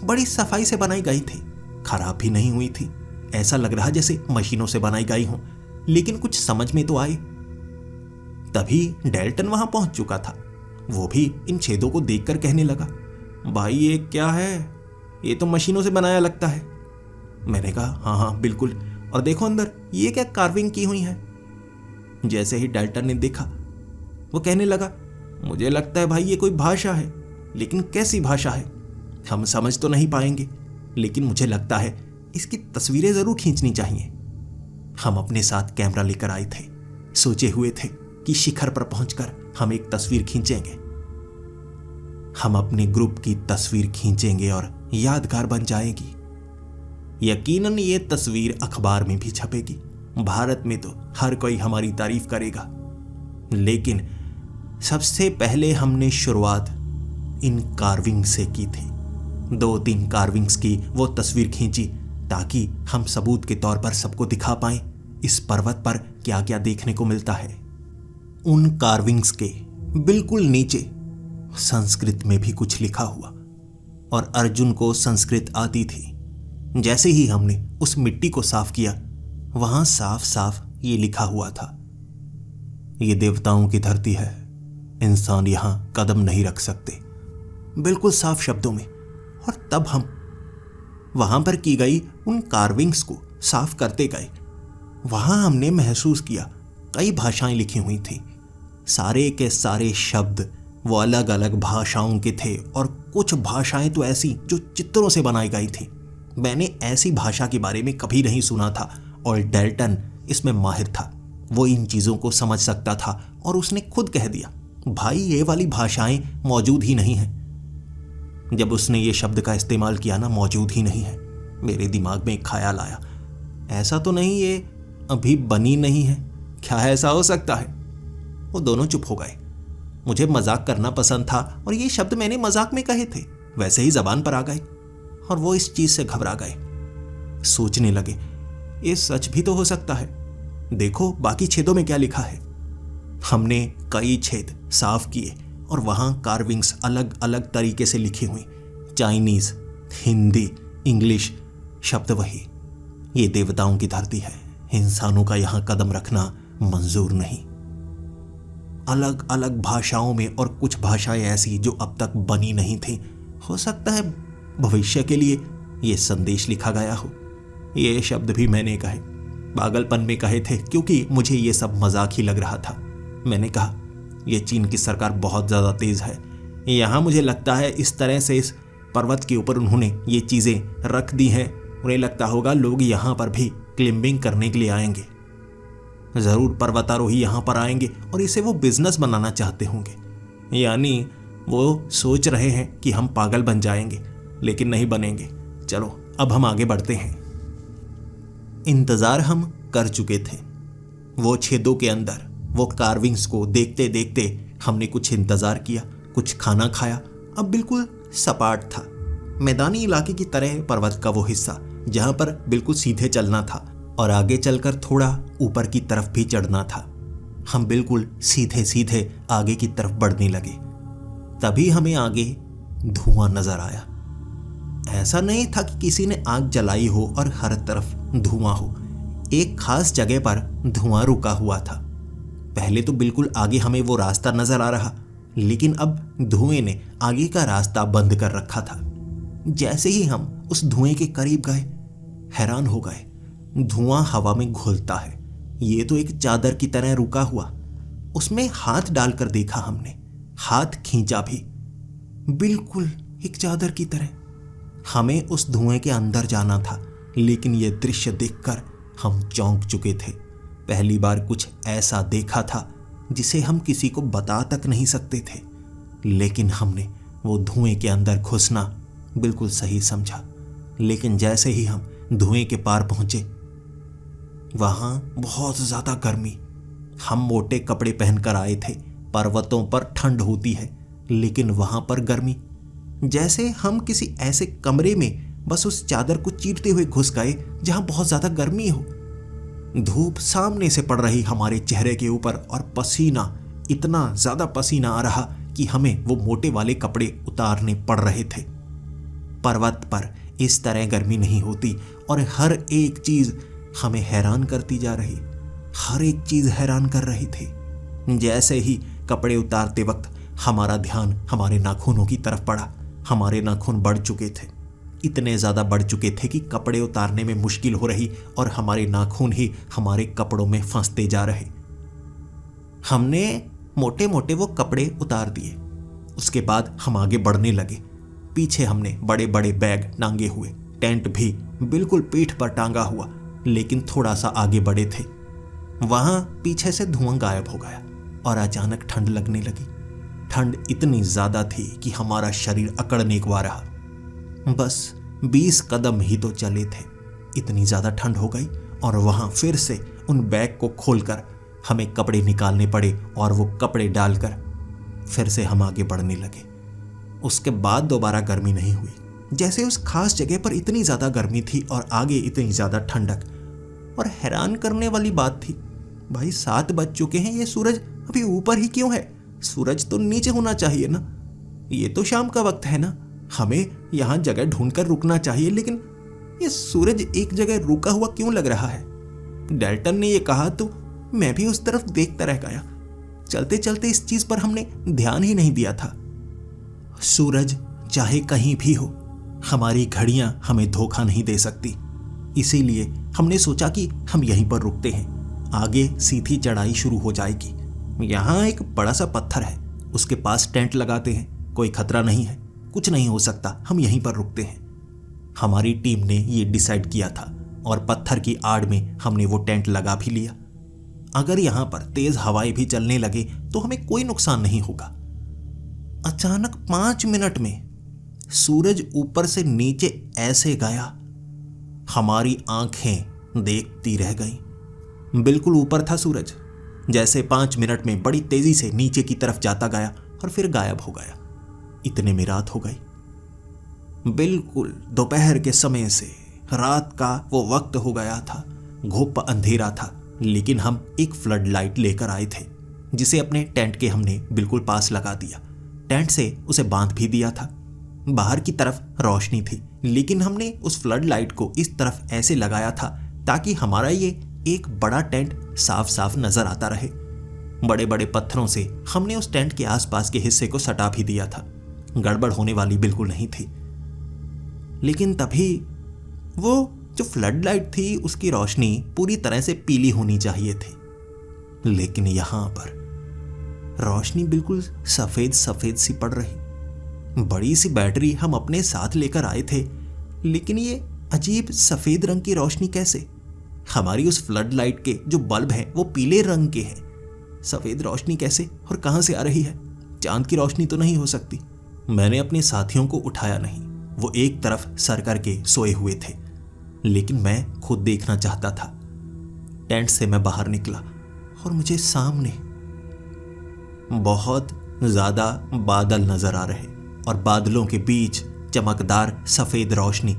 बड़ी सफाई से बनाई गई थी, खराब भी नहीं हुई थी। ऐसा लग रहा जैसे मशीनों से बनाई गई हो, लेकिन कुछ समझ में तो आए। तभी डेल्टन वहां पहुंच चुका था। वो भी इन छेदों को देखकर कहने लगा, भाई ये क्या है? ये तो मशीनों से बनाया लगता है। मैंने कहा, हाँ हाँ बिल्कुल, और देखो अंदर ये क्या कार्विंग की हुई है। जैसे ही डेल्टन ने देखा, वो कहने लगा, मुझे लगता है भाई ये कोई भाषा है, लेकिन कैसी भाषा है हम समझ तो नहीं पाएंगे, लेकिन मुझे लगता है इसकी तस्वीरें जरूर खींचनी चाहिए। हम अपने साथ कैमरा लेकर आए थे, सोचे हुए थे कि शिखर पर पहुंचकर हम एक तस्वीर खींचेंगे। हम अपने ग्रुप की तस्वीर खींचेंगे और यादगार बन जाएगी। यकीनन ये तस्वीर अखबार में भी छपेगी। भारत में तो हर कोई हमारी तारीफ करेगा। लेकिन सबसे पहले हमने शुरुआत इन कार्विंग से की थी। 2-3 कार्विंग्स की वो तस्वीर खींची, ताकि हम सबूत के तौर पर सबको दिखा पाएं। इस पर्वत पर क्या क्या देखने को मिलता है। उन कार्विंग्स के बिल्कुल नीचे संस्कृत में भी कुछ लिखा हुआ, और अर्जुन को संस्कृत आती थी। जैसे ही हमने उस मिट्टी को साफ किया, वहां साफ साफ ये लिखा हुआ था, ये देवताओं की धरती है, इंसान यहां कदम नहीं रख सकते, बिल्कुल साफ शब्दों में। और तब हम वहां पर की गई उन कार्विंग्स को साफ करते गए। वहां हमने महसूस किया कई भाषाएं लिखी हुई थी। सारे के सारे शब्द वो अलग अलग भाषाओं के थे, और कुछ भाषाएं तो ऐसी जो चित्रों से बनाई गई थी। मैंने ऐसी भाषा के बारे में कभी नहीं सुना था, और डेल्टन इसमें माहिर था। वो इन चीज़ों को समझ सकता था, और उसने खुद कह दिया, भाई ये वाली भाषाएं मौजूद ही नहीं हैं। जब उसने ये शब्द का इस्तेमाल किया ना, मौजूद ही नहीं है, मेरे दिमाग में एक ख्याल आया, ऐसा तो नहीं ये अभी बनी नहीं है, क्या ऐसा हो सकता है? वो दोनों चुप हो गए। मुझे मजाक करना पसंद था, और ये शब्द मैंने मजाक में कहे थे, वैसे ही जबान पर आ गए, और वो इस चीज से घबरा गए। सोचने लगे, ये सच भी तो हो सकता है, देखो बाकी छेदों में क्या लिखा है। हमने कई छेद साफ किए, और वहां कार्विंग्स अलग अलग तरीके से लिखी हुई, चाइनीज, हिंदी, इंग्लिश, शब्द वही, ये देवताओं की धरती है, इंसानों का यहां कदम रखना मंजूर नहीं। अलग अलग भाषाओं में, और कुछ भाषाएं ऐसी जो अब तक बनी नहीं थी। हो सकता है भविष्य के लिए ये संदेश लिखा गया हो। ये शब्द भी मैंने कहे, पागलपन में कहे थे, क्योंकि मुझे ये सब मजाक ही लग रहा था। मैंने कहा, ये चीन की सरकार बहुत ज़्यादा तेज़ है, यहाँ मुझे लगता है इस तरह से इस पर्वत के ऊपर उन्होंने ये चीज़ें रख दी हैं, उन्हें लगता होगा लोग यहाँ पर भी क्लाइंबिंग करने के लिए आएंगे, ज़रूर पर्वतारोही यहाँ पर आएंगे, और इसे वो बिजनेस बनाना चाहते होंगे। यानी वो सोच रहे हैं कि हम पागल बन जाएंगे, लेकिन नहीं बनेंगे। चलो अब हम आगे बढ़ते हैं। इंतज़ार हम कर चुके थे। वो छेदों के अंदर वो कार्विंग्स को देखते देखते हमने कुछ इंतज़ार किया, कुछ खाना खाया। अब बिल्कुल सपाट था, मैदानी इलाके की तरह पर्वत का वो हिस्सा जहाँ पर बिल्कुल सीधे चलना था, और आगे चलकर थोड़ा ऊपर की तरफ भी चढ़ना था। हम बिल्कुल सीधे सीधे आगे की तरफ बढ़ने लगे। तभी हमें आगे धुआं नजर आया। ऐसा नहीं था कि किसी ने आग जलाई हो और हर तरफ धुआं हो, एक खास जगह पर धुआं रुका हुआ था। पहले तो बिल्कुल आगे हमें वो रास्ता नजर आ रहा, लेकिन अब धुएं ने आगे का रास्ता बंद कर रखा था। जैसे ही हम उस धुएं के करीब गए, हैरान हो गए, धुआं हवा में घुलता है, ये तो एक चादर की तरह रुका हुआ। उसमें हाथ डालकर देखा हमने, हाथ खींचा भी, बिल्कुल एक चादर की तरह। हमें उस धुएं के अंदर जाना था, लेकिन यह दृश्य देखकर हम चौंक चुके थे। पहली बार कुछ ऐसा देखा था जिसे हम किसी को बता तक नहीं सकते थे, लेकिन हमने वो धुएं के अंदर घुसना बिल्कुल सही समझा। लेकिन जैसे ही हम धुएं के पार पहुंचे, वहां बहुत ज्यादा गर्मी। हम मोटे कपड़े पहनकर आए थे, पर्वतों पर ठंड होती है, लेकिन वहां पर गर्मी। जैसे हम किसी ऐसे कमरे में बस उस चादर को चीरते हुए घुस गए जहां बहुत ज्यादा गर्मी हो। धूप सामने से पड़ रही हमारे चेहरे के ऊपर, और पसीना, इतना ज्यादा पसीना आ रहा कि हमें वो मोटे वाले कपड़े उतारने पड़ रहे थे। पर्वत पर इस तरह गर्मी नहीं होती, और हर एक चीज हमें हैरान करती जा रही, हर एक चीज हैरान कर रही थी। जैसे ही कपड़े उतारते वक्त हमारा ध्यान हमारे नाखूनों की तरफ पड़ा। हमारे नाखून बढ़ चुके थे, इतने ज़्यादा बढ़ चुके थे कि कपड़े उतारने में मुश्किल हो रही, और हमारे नाखून ही हमारे कपड़ों में फंसते जा रहे। हमने मोटे मोटे वो कपड़े उतार दिए। उसके बाद हम आगे बढ़ने लगे। पीछे हमने बड़े बड़े बैग टांगे हुए, टेंट भी बिल्कुल पीठ पर टांगा हुआ, लेकिन थोड़ा सा आगे बढ़े थे। वहां पीछे से धुआं गायब हो गया, और अचानक ठंड लगने लगी। ठंड इतनी ज्यादा थी कि हमारा शरीर अकड़ने को आ रहा। बस 20 कदम ही तो चले थे, इतनी ज्यादा ठंड हो गई, और वहां फिर से उन बैग को खोलकर हमें कपड़े निकालने पड़े, और वो कपड़े डालकर फिर से हम आगे बढ़ने लगे। उसके बाद दोबारा गर्मी नहीं हुई। जैसे उस खास जगह पर इतनी ज्यादा गर्मी थी और आगे इतनी ज्यादा ठंडक। और हैरान करने वाली बात थी, भाई 7 बज चुके हैं, ये सूरज अभी ऊपर ही क्यों है? सूरज तो नीचे होना चाहिए ना, ये तो शाम का वक्त है ना, हमें यहाँ जगह ढूंढकर रुकना चाहिए, लेकिन ये सूरज एक जगह रुका हुआ क्यों लग रहा है? डेल्टन ने ये कहा तो मैं भी उस तरफ देखता रह गया। चलते चलते इस चीज पर हमने ध्यान ही नहीं दिया था। सूरज चाहे कहीं भी हो, हमारी घड़ियां हमें धोखा नहीं दे सकती, इसीलिए हमने सोचा कि हम यहीं पर रुकते हैं, आगे सीधी चढ़ाई शुरू हो जाएगी। यहाँ एक बड़ा सा पत्थर है, उसके पास टेंट लगाते हैं, कोई खतरा नहीं है, कुछ नहीं हो सकता, हम यहीं पर रुकते हैं। हमारी टीम ने ये डिसाइड किया था और पत्थर की आड़ में हमने वो टेंट लगा भी लिया। अगर यहाँ पर तेज हवाएं भी चलने लगे तो हमें कोई नुकसान नहीं होगा। अचानक 5 मिनट में सूरज ऊपर से नीचे ऐसे गया, हमारी आंखें देखती रह गईं। बिल्कुल ऊपर था सूरज, जैसे 5 मिनट में बड़ी तेजी से नीचे की तरफ जाता गया और फिर गायब हो गया। इतने में रात हो गई। बिल्कुल दोपहर के समय से रात का वो वक्त हो गया था। घुप अंधेरा था, लेकिन हम एक फ्लड लाइट लेकर आए थे, जिसे अपने टेंट के हमने बिल्कुल पास लगा दिया। टेंट से उसे बांध भी दिया था। बाहर की तरफ रोशनी थी, लेकिन हमने उस फ्लड लाइट को इस तरफ ऐसे लगाया था ताकि हमारा ये एक बड़ा टेंट साफ साफ नजर आता रहे। बड़े बड़े पत्थरों से हमने उस टेंट के आसपास के हिस्से को सटा भी दिया था। गड़बड़ होने वाली बिल्कुल नहीं थी। लेकिन तभी वो जो फ्लड लाइट थी, उसकी रोशनी पूरी तरह से पीली होनी चाहिए थी, लेकिन यहां पर रोशनी बिल्कुल सफेद सफेद सी पड़ रही। बड़ी सी बैटरी हम अपने साथ लेकर आए थे, लेकिन ये अजीब सफेद रंग की रोशनी कैसे? हमारी उस फ्लड लाइट के जो बल्ब हैं वो पीले रंग के हैं, सफेद रोशनी कैसे और कहां से आ रही है? चांद की रोशनी तो नहीं हो सकती। मैंने अपने साथियों को उठाया नहीं, वो एक तरफ सर करके सोए हुए थे, लेकिन मैं खुद देखना चाहता था। टेंट से मैं बाहर निकला और मुझे सामने बहुत ज्यादा बादल नजर आ रहे और बादलों के बीच चमकदार सफेद रोशनी,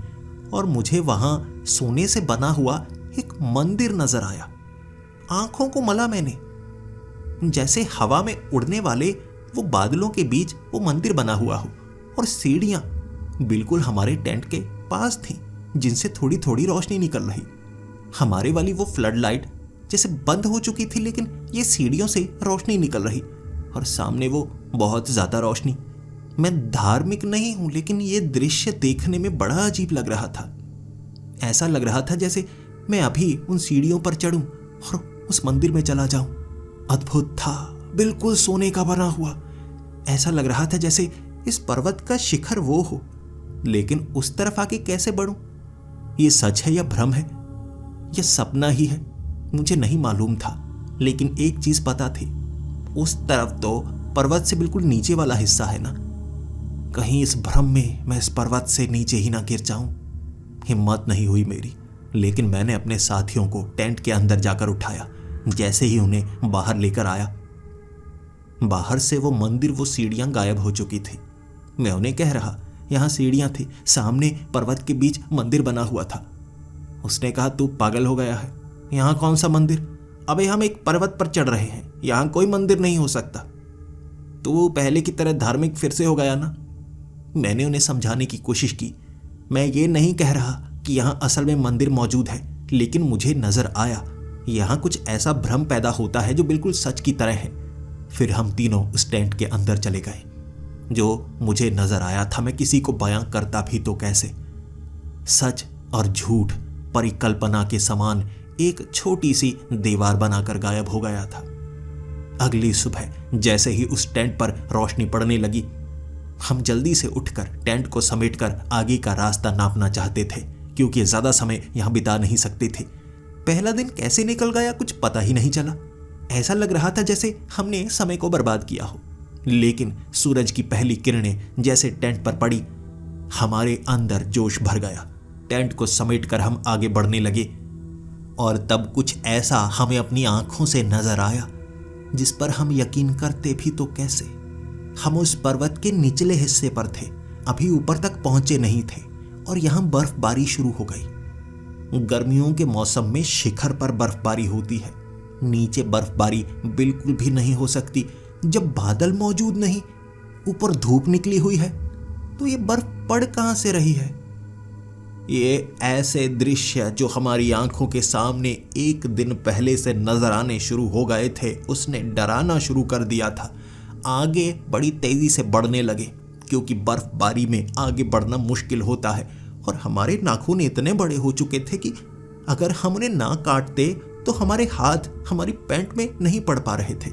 और मुझे वहां सोने से बना हुआ एक मंदिर नजर आया। आंखों को मला मैंने, जैसे हवा में उड़ने वाले वो बादलों के बीच वो मंदिर बना हुआ हो, और सीढ़ियां बिल्कुल हमारे टेंट के पास थीं, जिनसे थोड़ी थोड़ी रोशनी निकल रही। हमारे वाली वो फ्लड लाइट जैसे बंद हो चुकी थी, लेकिन ये सीढ़ियों से रोशनी निकल रही, और सामने वो बहुत ज्यादा रोशनी। मैं धार्मिक नहीं हूं, लेकिन ये दृश्य देखने में बड़ा अजीब लग रहा था। ऐसा लग रहा था जैसे मैं अभी उन सीढ़ियों पर चढ़ूं और उस मंदिर में चला जाऊं। अद्भुत था, बिल्कुल सोने का बना हुआ। ऐसा लग रहा था जैसे इस पर्वत का शिखर वो हो, लेकिन उस तरफ आके कैसे बढ़ूं? ये सच है या भ्रम है, या सपना ही है? मुझे नहीं मालूम था, लेकिन एक चीज पता थी, उस तरफ तो पर्वत से बिल्कुल नीचे वाला हिस्सा है ना। कहीं इस भ्रम में मैं इस पर्वत से नीचे ही ना गिर जाऊं। हिम्मत नहीं हुई मेरी, लेकिन मैंने अपने साथियों को टेंट के अंदर जाकर उठाया। जैसे ही उन्हें बाहर लेकर आया, बाहर से वो मंदिर, वो सीढ़ियां गायब हो चुकी थी। मैं उन्हें कह रहा, यहां सीढ़ियां थी, सामने पर्वत के बीच मंदिर बना हुआ था। उसने कहा, तू पागल हो गया है, यहां कौन सा मंदिर? अबे हम एक पर्वत पर चढ़ रहे हैं, यहां कोई मंदिर नहीं हो सकता। तू पहले की तरह धार्मिक फिर से हो गया ना। मैंने उन्हें समझाने की कोशिश की। मैं ये नहीं कह रहा कि यहां असल में मंदिर मौजूद है, लेकिन मुझे नजर आया यहां कुछ ऐसा भ्रम पैदा होता है जो बिल्कुल सच की तरह है। फिर हम तीनों उस टेंट के अंदर चले गए। जो मुझे नजर आया था मैं किसी को बयां करता भी तो कैसे। सच और झूठ परिकल्पना के समान एक छोटी सी दीवार बनाकर गायब हो गया था। अगली सुबह जैसे ही उस टेंट पर रोशनी पड़ने लगी, हम जल्दी से उठकर टेंट को समेटकर आगे का रास्ता नापना चाहते थे, क्योंकि ज्यादा समय यहां बिता नहीं सकते थे। पहला दिन कैसे निकल गया कुछ पता ही नहीं चला। ऐसा लग रहा था जैसे हमने समय को बर्बाद किया हो। लेकिन सूरज की पहली किरणें जैसे टेंट पर पड़ी, हमारे अंदर जोश भर गया। टेंट को समेटकर हम आगे बढ़ने लगे, और तब कुछ ऐसा हमें अपनी आंखों से नजर आया जिस पर हम यकीन करते भी तो कैसे। हम उस पर्वत के निचले हिस्से पर थे, अभी ऊपर तक पहुंचे नहीं थे, और यहां बर्फबारी शुरू हो गई। गर्मियों के मौसम में शिखर पर बर्फबारी होती है, नीचे बर्फबारी बिल्कुल भी नहीं हो सकती जब बादल मौजूद नहीं, ऊपर धूप निकली हुई है, तो ये बर्फ पड़ कहां से रही है। ये ऐसे दृश्य जो हमारी आंखों के सामने एक दिन पहले से नजर आने शुरू हो गए थे, उसने डराना शुरू कर दिया था। आगे बड़ी तेजी से बढ़ने लगे, क्योंकि बर्फबारी में आगे बढ़ना मुश्किल होता है और हमारे नाखून इतने बड़े हो चुके थे कि अगर हम उन्हें ना काटते तो हमारे हाथ हमारी पैंट में नहीं पड़ पा रहे थे।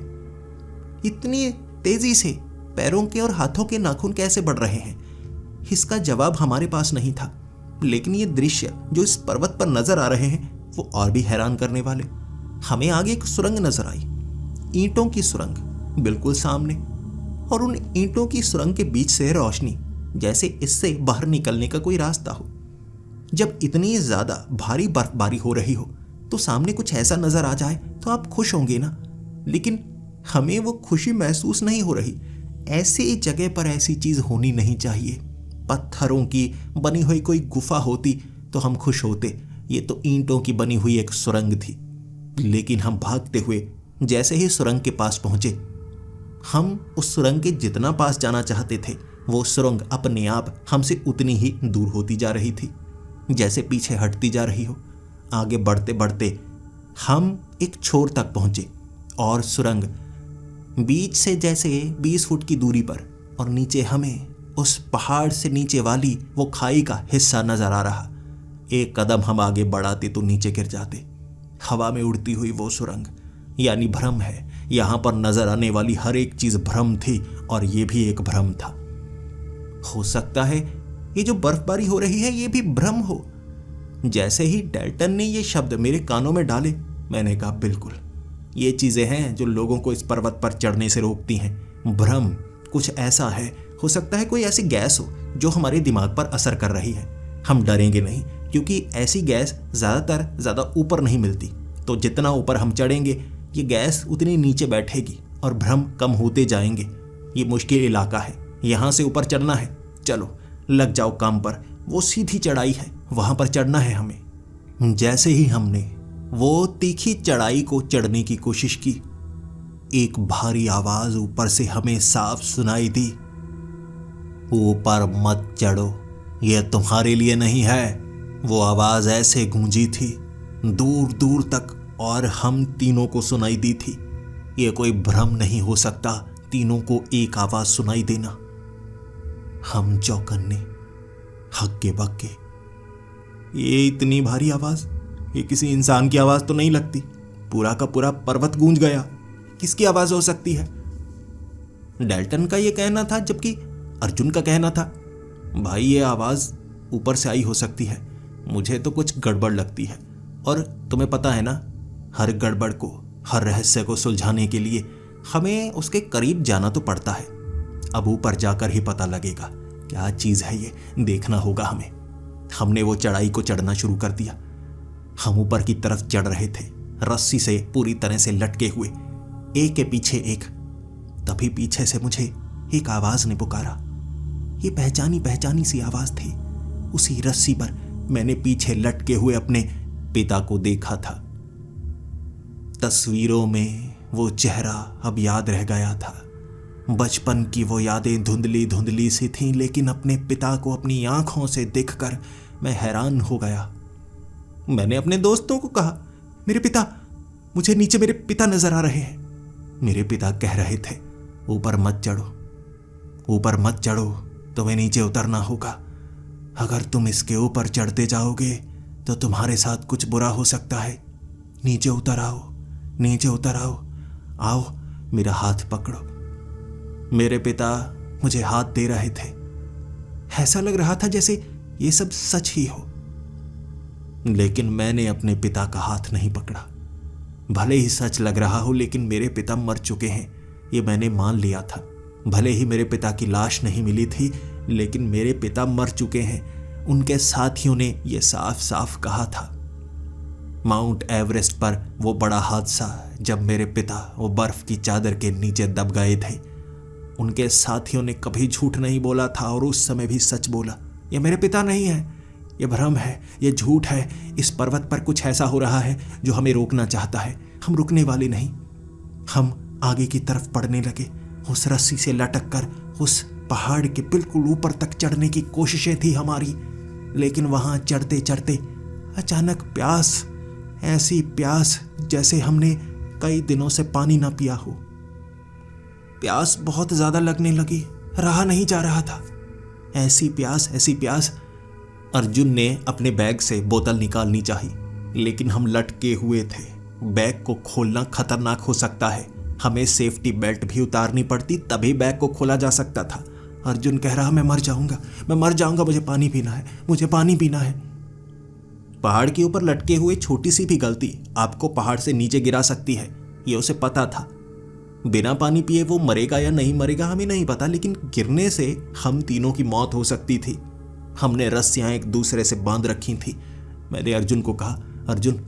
इतनी तेजी से पैरों के और हाथों के नाखून कैसे बढ़ रहे हैं, इसका जवाब हमारे पास नहीं था। लेकिन ये दृश्य जो इस पर्वत पर नजर आ रहे हैं वो और भी हैरान करने वाले। हमें आगे एक सुरंग नजर आई, ईंटों की सुरंग बिल्कुल सामने, और उन ईंटों की सुरंग के बीच से रोशनी, जैसे इससे बाहर निकलने का कोई रास्ता हो। जब इतनी ज्यादा भारी बर्फबारी हो रही हो तो सामने कुछ ऐसा नजर आ जाए तो आप खुश होंगे ना, लेकिन हमें वो खुशी महसूस नहीं हो रही। ऐसी जगह पर ऐसी चीज होनी नहीं चाहिए। पत्थरों की बनी हुई कोई गुफा होती तो हम खुश होते, ये तो ईंटों की बनी हुई एक सुरंग थी। लेकिन हम भागते हुए जैसे ही सुरंग के पास पहुंचे, हम उस सुरंग के जितना पास जाना चाहते थे वो सुरंग अपने आप हमसे उतनी ही दूर होती जा रही थी, जैसे पीछे हटती जा रही हो। आगे बढ़ते बढ़ते हम एक छोर तक पहुंचे और सुरंग बीच से जैसे 20 फुट की दूरी पर, और नीचे हमें उस पहाड़ से नीचे वाली वो खाई का हिस्सा नजर आ रहा। एक कदम हम आगे बढ़ाते तो नीचे गिर जाते। हवा में उड़ती हुई वो सुरंग यानी भ्रम है। यहां पर नजर आने वाली हर एक चीज भ्रम थी और ये भी एक भ्रम था। हो सकता है ये जो बर्फबारी हो रही है ये भी भ्रम हो। जैसे ही डेल्टन ने ये शब्द मेरे कानों में डाले, मैंने कहा बिल्कुल, ये चीजें हैं जो लोगों को इस पर्वत पर चढ़ने से रोकती हैं। भ्रम कुछ ऐसा है, हो सकता है कोई ऐसी गैस हो जो हमारे दिमाग पर असर कर रही है। हम डरेंगे नहीं, क्योंकि ऐसी गैस ज़्यादा ऊपर नहीं मिलती। तो जितना ऊपर हम चढ़ेंगे ये गैस उतनी नीचे बैठेगी और भ्रम कम होते जाएंगे। ये मुश्किल इलाका है, यहाँ से ऊपर चढ़ना है, चलो लग जाओ काम पर। वो सीधी चढ़ाई है, वहाँ पर चढ़ना है हमें। जैसे ही हमने वो तीखी चढ़ाई को चढ़ने की कोशिश की, एक भारी आवाज ऊपर से हमें साफ सुनाई दी, ऊपर मत चढ़ो, यह तुम्हारे लिए नहीं है। वो आवाज ऐसे गूंजी थी दूर दूर तक और हम तीनों को सुनाई दी थी। यह कोई भ्रम नहीं हो सकता, तीनों को एक आवाज सुनाई देना। हम चौकन्ने, हक्के बक्के। ये इतनी भारी आवाज, ये किसी इंसान की आवाज तो नहीं लगती। पूरा का पूरा पर्वत गूंज गया, किसकी आवाज हो सकती है? डेल्टन का ये कहना था, जबकि अर्जुन का कहना था भाई ये आवाज ऊपर से आई हो सकती है। मुझे तो कुछ गड़बड़ लगती है, और तुम्हें पता है ना, हर गड़बड़ को, हर रहस्य को सुलझाने के लिए हमें उसके करीब जाना तो पड़ता है। अब ऊपर जाकर ही पता लगेगा क्या चीज है, ये देखना होगा हमें। हमने वो चढ़ाई को चढ़ना शुरू कर दिया। हम ऊपर की तरफ चढ़ रहे थे, रस्सी से पूरी तरह से लटके हुए, एक के पीछे एक। तभी पीछे से मुझे एक आवाज ने पुकारा। ये पहचानी पहचानी सी आवाज थी। उसी रस्सी पर मैंने पीछे लटके हुए अपने पिता को देखा था। तस्वीरों में वो चेहरा अब याद रह गया था। बचपन की वो यादें धुंधली धुंधली सी थीं, लेकिन अपने पिता को अपनी आंखों से देखकर मैं हैरान हो गया। मैंने अपने दोस्तों को कहा, मेरे पिता, मुझे नीचे मेरे पिता नजर आ रहे हैं। मेरे पिता कह रहे थे, ऊपर मत चढ़ो, ऊपर मत चढ़ो, तुम्हें नीचे उतरना होगा। अगर तुम इसके ऊपर चढ़ते जाओगे तो तुम्हारे साथ कुछ बुरा हो सकता है। नीचे उतर आओ, नीचे उतर आओ, आओ मेरा हाथ पकड़ो। मेरे पिता मुझे हाथ दे रहे थे। ऐसा लग रहा था जैसे ये सब सच ही हो। लेकिन मैंने अपने पिता का हाथ नहीं पकड़ा। भले ही सच लग रहा हो, लेकिन मेरे पिता मर चुके हैं, ये मैंने मान लिया था। भले ही मेरे पिता की लाश नहीं मिली थी, लेकिन मेरे पिता मर चुके हैं। उनके साथियों ने यह साफ साफ कहा था। माउंट एवरेस्ट पर वो बड़ा हादसा, जब मेरे पिता वो बर्फ की चादर के नीचे दब गए थे, उनके साथियों ने कभी झूठ नहीं बोला था और उस समय भी सच बोला। ये मेरे पिता नहीं है, ये भ्रम है, ये झूठ है। इस पर्वत पर कुछ ऐसा हो रहा है जो हमें रोकना चाहता है। हम रुकने वाले नहीं। हम आगे की तरफ बढ़ने लगे। उस रस्सी से लटक कर उस पहाड़ के बिल्कुल ऊपर तक चढ़ने की कोशिशें थी हमारी, लेकिन वहां चढ़ते चढ़ते अचानक प्यास, ऐसी प्यास जैसे हमने कई दिनों से पानी ना पिया हो। प्यास बहुत ज्यादा लगने लगी, रहा नहीं जा रहा था। ऐसी प्यास, ऐसी प्यास। अर्जुन ने अपने बैग से बोतल निकालनी चाही, लेकिन हम लटके हुए थे। बैग को खोलना खतरनाक हो सकता है, हमें सेफ्टी बेल्ट भी उतारनी पड़ती, तभी बैग को खोला जा सकता था। अर्जुन कह रहा, मैं मर जाऊंगा, मैं मर जाऊंगा, मुझे पानी पीना है, मुझे पानी पीना है। पहाड़ के ऊपर लटके हुए छोटी सी भी गलती आपको पहाड़ से नीचे गिरा सकती है, ये उसे पता था। बिना पानी पिए वो मरेगा या नहीं मरेगा हमें नहीं पता, लेकिन गिरने से हम तीनों की मौत हो सकती थी। हमने रस्सियां एक दूसरे से बांध रखी थी। मैंने अर्जुन को कहा, अर्जुन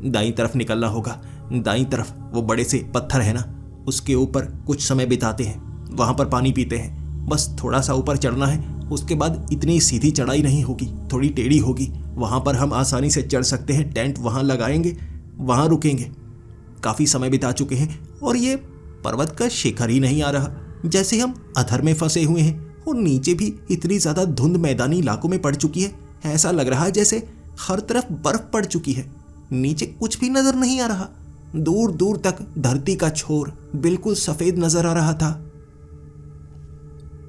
दाईं तरफ निकलना होगा, दाईं तरफ वो बड़े से पत्थर है ना, उसके ऊपर कुछ समय बिताते हैं, वहां पर पानी पीते हैं। बस थोड़ा सा ऊपर चढ़ना है, उसके बाद इतनी सीधी चढ़ाई नहीं होगी, थोड़ी टेढ़ी होगी, वहां पर हम आसानी से चढ़ सकते हैं। टेंट वहां लगाएंगे, वहां रुकेंगे। काफी समय बिता चुके हैं और ये पर्वत का शिखर ही नहीं आ रहा, जैसे हम अधर में फंसे हुए हैं। और नीचे भी इतनी ज्यादा धुंध मैदानी इलाकों में पड़ चुकी है, ऐसा लग रहा है जैसे हर तरफ बर्फ पड़ चुकी है। नीचे कुछ भी नजर नहीं आ रहा। दूर दूर तक धरती का छोर बिल्कुल सफेद नजर आ रहा था।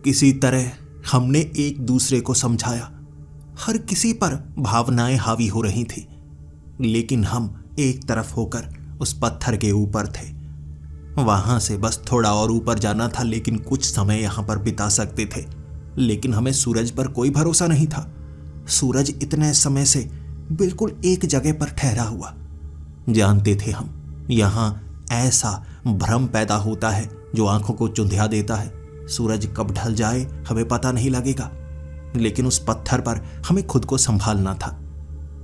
किसी तरह हमने एक दूसरे को समझाया। हर किसी पर भावनाएं हावी हो रही थी, लेकिन हम एक तरफ होकर उस पत्थर के ऊपर थे। वहां से बस थोड़ा और ऊपर जाना था, लेकिन कुछ समय यहां पर बिता सकते थे। लेकिन हमें सूरज पर कोई भरोसा नहीं था। सूरज इतने समय से बिल्कुल एक जगह पर ठहरा हुआ। जानते थे हम, यहां ऐसा भ्रम पैदा होता है जो आंखों को चुंधिया देता है। सूरज कब ढल जाए हमें पता नहीं लगेगा, लेकिन उस पत्थर पर हमें खुद को संभालना था।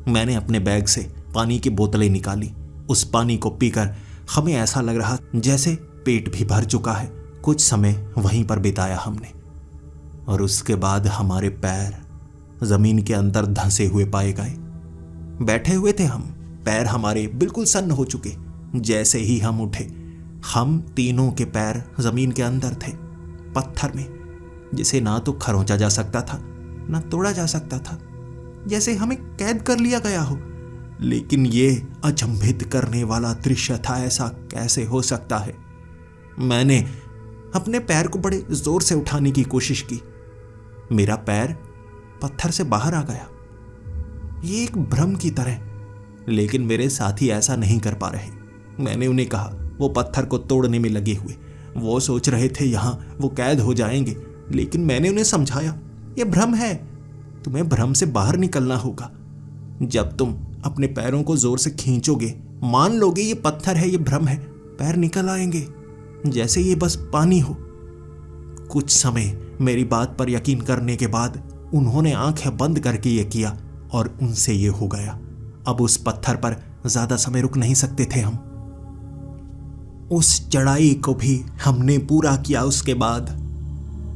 मैंने अपने बैग से पानी की बोतलें निकाली। उस पानी को पीकर हमें ऐसा लग रहा जैसे पेट भी भर चुका है। कुछ समय वहीं पर बिताया हमने, और उसके बाद हमारे पैर जमीन के अंदर धंसे हुए पाए गए। बैठे हुए थे हम, पैर हमारे बिल्कुल सन्न हो चुके। जैसे ही हम उठे, हम तीनों के पैर जमीन के अंदर थे, पत्थर में, जिसे ना तो खरोंचा जा सकता था ना तोड़ा जा सकता था, जैसे हमें कैद कर लिया गया हो। लेकिन ये अचंभित करने वाला दृश्य था, ऐसा कैसे हो सकता है। मैंने अपने पैर को बड़े जोर से उठाने की कोशिश की। मेरा पैर पत्थर से बाहर आ गया, ये एक भ्रम की तरह। लेकिन मेरे साथी ऐसा नहीं कर पा रहे। मैंने उन्हें कहा, वो पत्थर को तोड़ने में लगे हुए, वो सोच रहे थे यहां वो कैद हो जाएंगे। लेकिन मैंने उन्हें समझाया, ये भ्रम है, तुम्हें भ्रम से बाहर निकलना होगा। जब तुम अपने पैरों को जोर से खींचोगे, मान लोगे ये पत्थर है, ये भ्रम है, पैर निकल आएंगे जैसे ये बस पानी हो। कुछ समय मेरी बात पर यकीन करने के बाद उन्होंने आंखें बंद करके ये किया, और उनसे ये हो गया। अब उस पत्थर पर ज्यादा समय रुक नहीं सकते थे हम। उस चढ़ाई को भी हमने पूरा किया। उसके बाद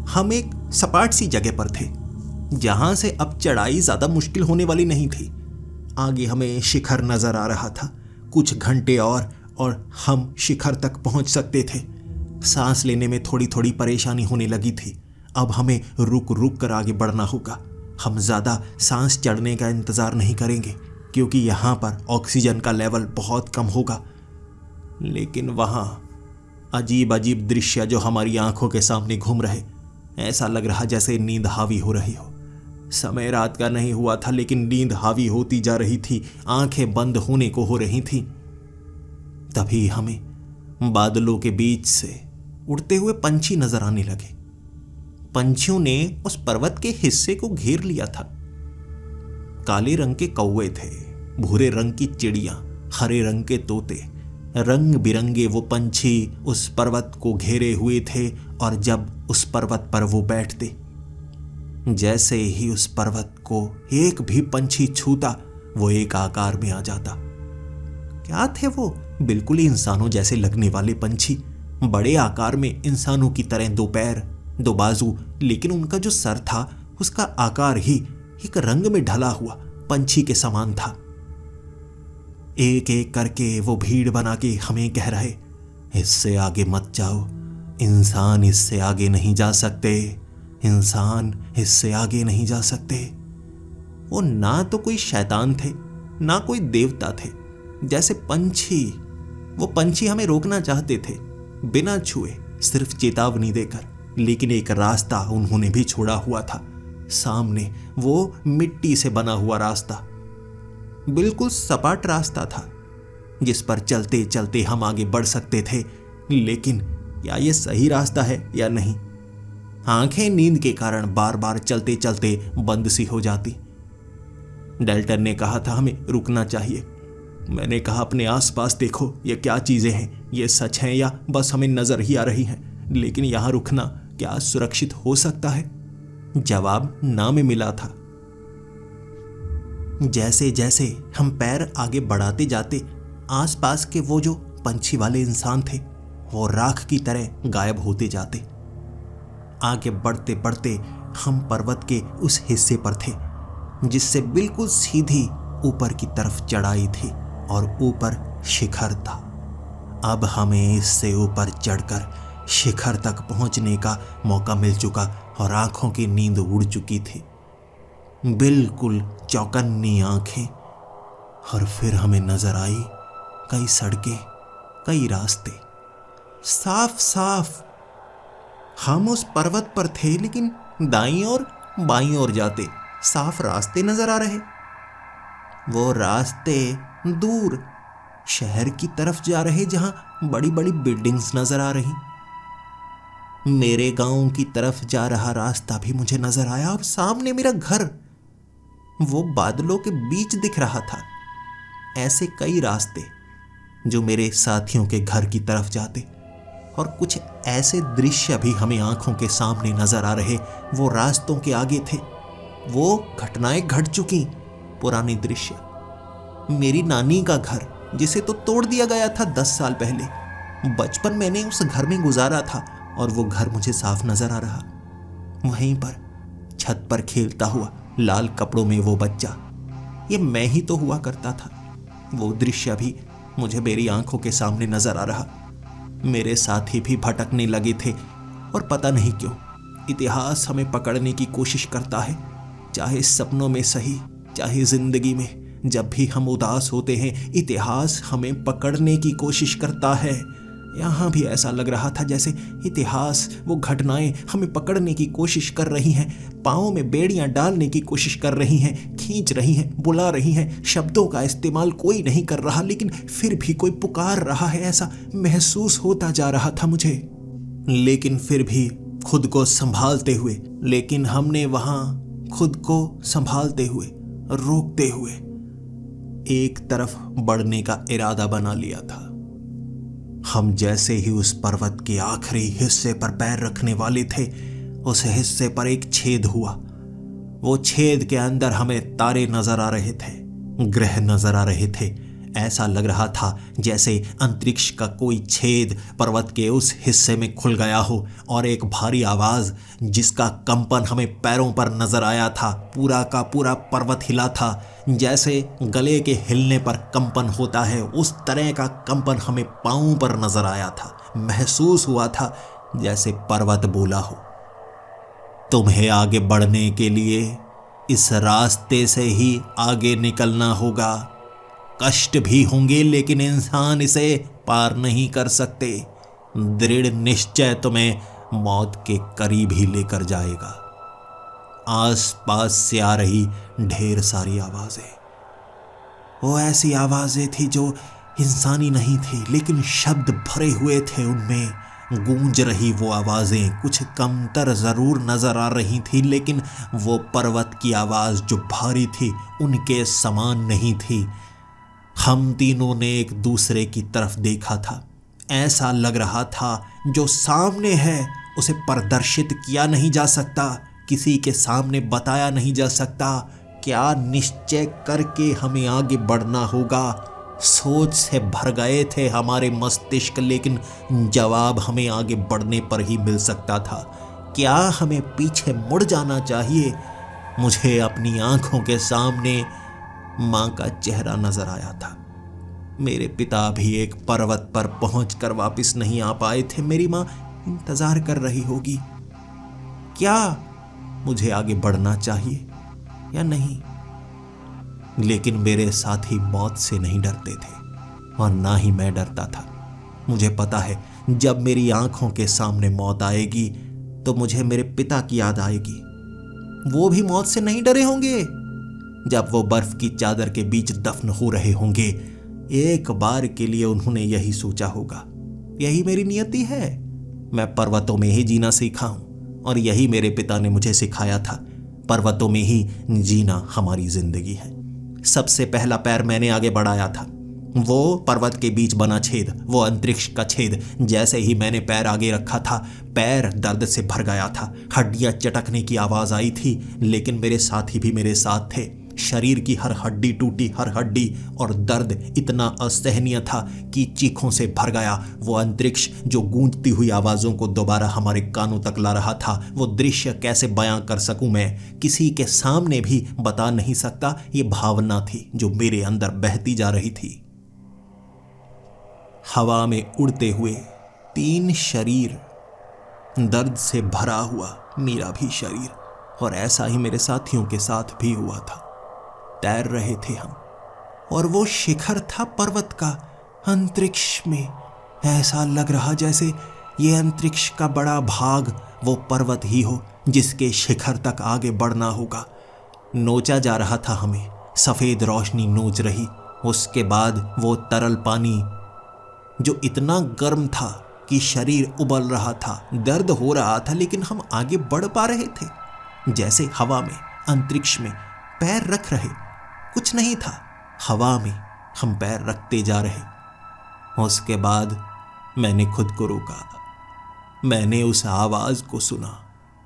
हम एक सपाट सी जगह पर थे, जहां से अब चढ़ाई ज्यादा मुश्किल होने वाली नहीं थी। आगे हमें शिखर नजर आ रहा था। कुछ घंटे और हम शिखर तक पहुंच सकते थे। सांस लेने में थोड़ी थोड़ी परेशानी होने लगी थी। अब हमें रुक रुक कर आगे बढ़ना होगा। हम ज्यादा सांस चढ़ने का इंतजार नहीं करेंगे, क्योंकि यहां पर ऑक्सीजन का लेवल बहुत कम होगा। लेकिन वहां अजीब अजीब दृश्य जो हमारी आंखों के सामने घूम रहे, ऐसा लग रहा जैसे नींद हावी हो रही हो। समय रात का नहीं हुआ था, लेकिन नींद हावी होती जा रही थी, आंखें बंद होने को हो रही थी। तभी हमें बादलों के बीच से उड़ते हुए पंछी नजर आने लगे। पंछियों ने उस पर्वत के हिस्से को घेर लिया था। काले रंग के कौवे थे, भूरे रंग की चिड़ियां, हरे रंग के तोते, रंग बिरंगे वो पंछी उस पर्वत को घेरे हुए थे। और जब उस पर्वत पर वो बैठते, जैसे ही उस पर्वत को एक भी पंछी छूता, वो एक आकार में आ जाता। क्या थे वो? बिल्कुल ही इंसानों जैसे लगने वाले पंछी, बड़े आकार में, इंसानों की तरह, दो पैर, दो बाजू, लेकिन उनका जो सर था उसका आकार ही एक रंग में ढला हुआ, पंछी के समान था। एक एक करके वो भीड़ बना के हमें कह रहे, इससे आगे मत जाओ, इंसान इससे आगे नहीं जा सकते, इंसान इससे आगे नहीं जा सकते। वो ना तो कोई शैतान थे ना कोई देवता थे, जैसे पंछी। वो पंछी हमें रोकना चाहते थे बिना छुए, सिर्फ चेतावनी देकर। लेकिन एक रास्ता उन्होंने भी छोड़ा हुआ था सामने, वो मिट्टी से बना हुआ रास्ता, बिल्कुल सपाट रास्ता था जिस पर चलते चलते हम आगे बढ़ सकते थे। लेकिन क्या ये सही रास्ता है या नहीं? आंखें नींद के कारण बार बार चलते चलते बंद सी हो जाती। डेल्टन ने कहा था हमें रुकना चाहिए। मैंने कहा अपने आसपास देखो, ये क्या चीजें हैं, ये सच हैं या बस हमें नजर ही आ रही हैं? लेकिन यहां रुकना क्या सुरक्षित हो सकता है? जवाब ना में मिला था। जैसे जैसे हम पैर आगे बढ़ाते जाते, आसपास के वो जो पंछी वाले इंसान थे वो राख की तरह गायब होते जाते। आगे बढ़ते बढ़ते हम पर्वत के उस हिस्से पर थे जिससे बिल्कुल सीधी ऊपर की तरफ चढ़ाई थी और ऊपर शिखर था। अब हमें इससे ऊपर चढ़कर शिखर तक पहुंचने का मौका मिल चुका और आंखों की नींद उड़ चुकी थी, बिल्कुल चौकन्नी आंखें। और फिर हमें नजर आई कई सड़कें, कई रास्ते, साफ साफ। हम उस पर्वत पर थे लेकिन दाईं और बाईं ओर जाते साफ रास्ते नजर आ रहे। वो रास्ते दूर शहर की तरफ जा रहे जहां बड़ी बड़ी बिल्डिंग्स नजर आ रही। मेरे गांव की तरफ जा रहा रास्ता भी मुझे नजर आया और सामने मेरा घर वो बादलों के बीच दिख रहा था। ऐसे कई रास्ते जो मेरे साथियों के घर की तरफ जाते और कुछ ऐसे दृश्य भी हमें आंखों के सामने नजर आ रहे। वो रास्तों के आगे थे वो घटनाएं घट चुकी, पुराने दृश्य। मेरी नानी का घर जिसे तो तोड़ दिया गया था 10 साल पहले। बचपन मैंने उस घर में गुजारा था और वो घर मुझे साफ नजर आ रहा। वहीं पर छत पर खेलता हुआ लाल कपड़ों में वो बच्चा, ये मैं ही तो हुआ करता था। वो दृश्य भी मुझे मेरी आंखों के सामने नजर आ रहा। मेरे साथी भी भटकने लगे थे और पता नहीं क्यों इतिहास हमें पकड़ने की कोशिश करता है, चाहे सपनों में सही चाहे जिंदगी में। जब भी हम उदास होते हैं इतिहास हमें पकड़ने की कोशिश करता है। यहाँ भी ऐसा लग रहा था जैसे इतिहास, वो घटनाएं हमें पकड़ने की कोशिश कर रही हैं, पाँव में बेड़ियां डालने की कोशिश कर रही हैं, खींच रही हैं, बुला रही हैं। शब्दों का इस्तेमाल कोई नहीं कर रहा लेकिन फिर भी कोई पुकार रहा है, ऐसा महसूस होता जा रहा था मुझे। लेकिन फिर भी खुद को संभालते हुए, लेकिन हमने वहां खुद को संभालते हुए, रोकते हुए एक तरफ बढ़ने का इरादा बना लिया था। हम जैसे ही उस पर्वत के आखिरी हिस्से पर पैर रखने वाले थे, उस हिस्से पर एक छेद हुआ। वो छेद के अंदर हमें तारे नजर आ रहे थे, ग्रह नजर आ रहे थे। ऐसा लग रहा था जैसे अंतरिक्ष का कोई छेद पर्वत के उस हिस्से में खुल गया हो और एक भारी आवाज जिसका कंपन हमें पैरों पर नजर आया था। पूरा का पूरा पर्वत हिला था, जैसे गले के हिलने पर कंपन होता है उस तरह का कंपन हमें पांवों पर नजर आया था। महसूस हुआ था जैसे पर्वत बोला हो, तुम्हें आगे बढ़ने के लिए इस रास्ते से ही आगे निकलना होगा। कष्ट भी होंगे लेकिन इंसान इसे पार नहीं कर सकते। दृढ़ निश्चय तुम्हें मौत के करीब ही लेकर जाएगा। आसपास से आ रही ढेर सारी आवाजें, वो ऐसी आवाजें थी जो इंसानी नहीं थी लेकिन शब्द भरे हुए थे। उनमें गूंज रही वो आवाजें कुछ कमतर जरूर नजर आ रही थी लेकिन वो पर्वत की आवाज जो भारी थी उनके समान नहीं थी। हम तीनों ने एक दूसरे की तरफ देखा था। ऐसा लग रहा था जो सामने है उसे प्रदर्शित किया नहीं जा सकता, किसी के सामने बताया नहीं जा सकता। क्या निश्चय करके हमें आगे बढ़ना होगा। सोच से भर गए थे हमारे मस्तिष्क लेकिन जवाब हमें आगे बढ़ने पर ही मिल सकता था। क्या हमें पीछे मुड़ जाना चाहिए? मुझे अपनी आंखों के सामने मां का चेहरा नजर आया था। मेरे पिता भी एक पर्वत पर पहुंचकर वापस नहीं आ पाए थे। मेरी मां इंतजार कर रही होगी। क्या मुझे आगे बढ़ना चाहिए या नहीं? लेकिन मेरे साथी मौत से नहीं डरते थे और ना ही मैं डरता था। मुझे पता है जब मेरी आंखों के सामने मौत आएगी तो मुझे मेरे पिता की याद आएगी। वो भी मौत से नहीं डरे होंगे। जब वो बर्फ की चादर के बीच दफन हो रहे होंगे, एक बार के लिए उन्होंने यही सोचा होगा, यही मेरी नियति है। मैं पर्वतों में ही जीना सीखा हूं और यही मेरे पिता ने मुझे सिखाया था। पर्वतों में ही जीना हमारी जिंदगी है। सबसे पहला पैर मैंने आगे बढ़ाया था। वो पर्वत के बीच बना छेद, वो अंतरिक्ष का छेद। जैसे ही मैंने पैर आगे रखा था, पैर दर्द से भर गया था। हड्डियां चटकने की आवाज आई थी, लेकिन मेरे साथी भी मेरे साथ थे। शरीर की हर हड्डी टूटी, हर हड्डी, और दर्द इतना असहनीय था कि चीखों से भर गया। वो अंतरिक्ष जो गूंजती हुई आवाजों को दोबारा हमारे कानों तक ला रहा था, वो दृश्य कैसे बयां कर सकूं मैं, किसी के सामने भी बता नहीं सकता। ये भावना थी जो मेरे अंदर बहती जा रही थी। हवा में उड़ते हुए 3 शरीर, दर्द से भरा हुआ मेरा भी शरीर, और ऐसा ही मेरे साथियों के साथ भी हुआ था। तैर रहे थे हम, और वो शिखर था पर्वत का। अंतरिक्ष में ऐसा लग रहा जैसे ये अंतरिक्ष का बड़ा भाग वो पर्वत ही हो जिसके शिखर तक आगे बढ़ना होगा। नोचा जा रहा था हमें, सफेद रोशनी नोच रही। उसके बाद वो तरल पानी जो इतना गर्म था कि शरीर उबल रहा था, दर्द हो रहा था, लेकिन हम आगे बढ़ पा रहे थे। जैसे हवा में, अंतरिक्ष में पैर रख रहे, कुछ नहीं था। हवा में हम पैर रखते जा रहे। उसके बाद मैंने खुद को रोका। मैंने उस आवाज को सुना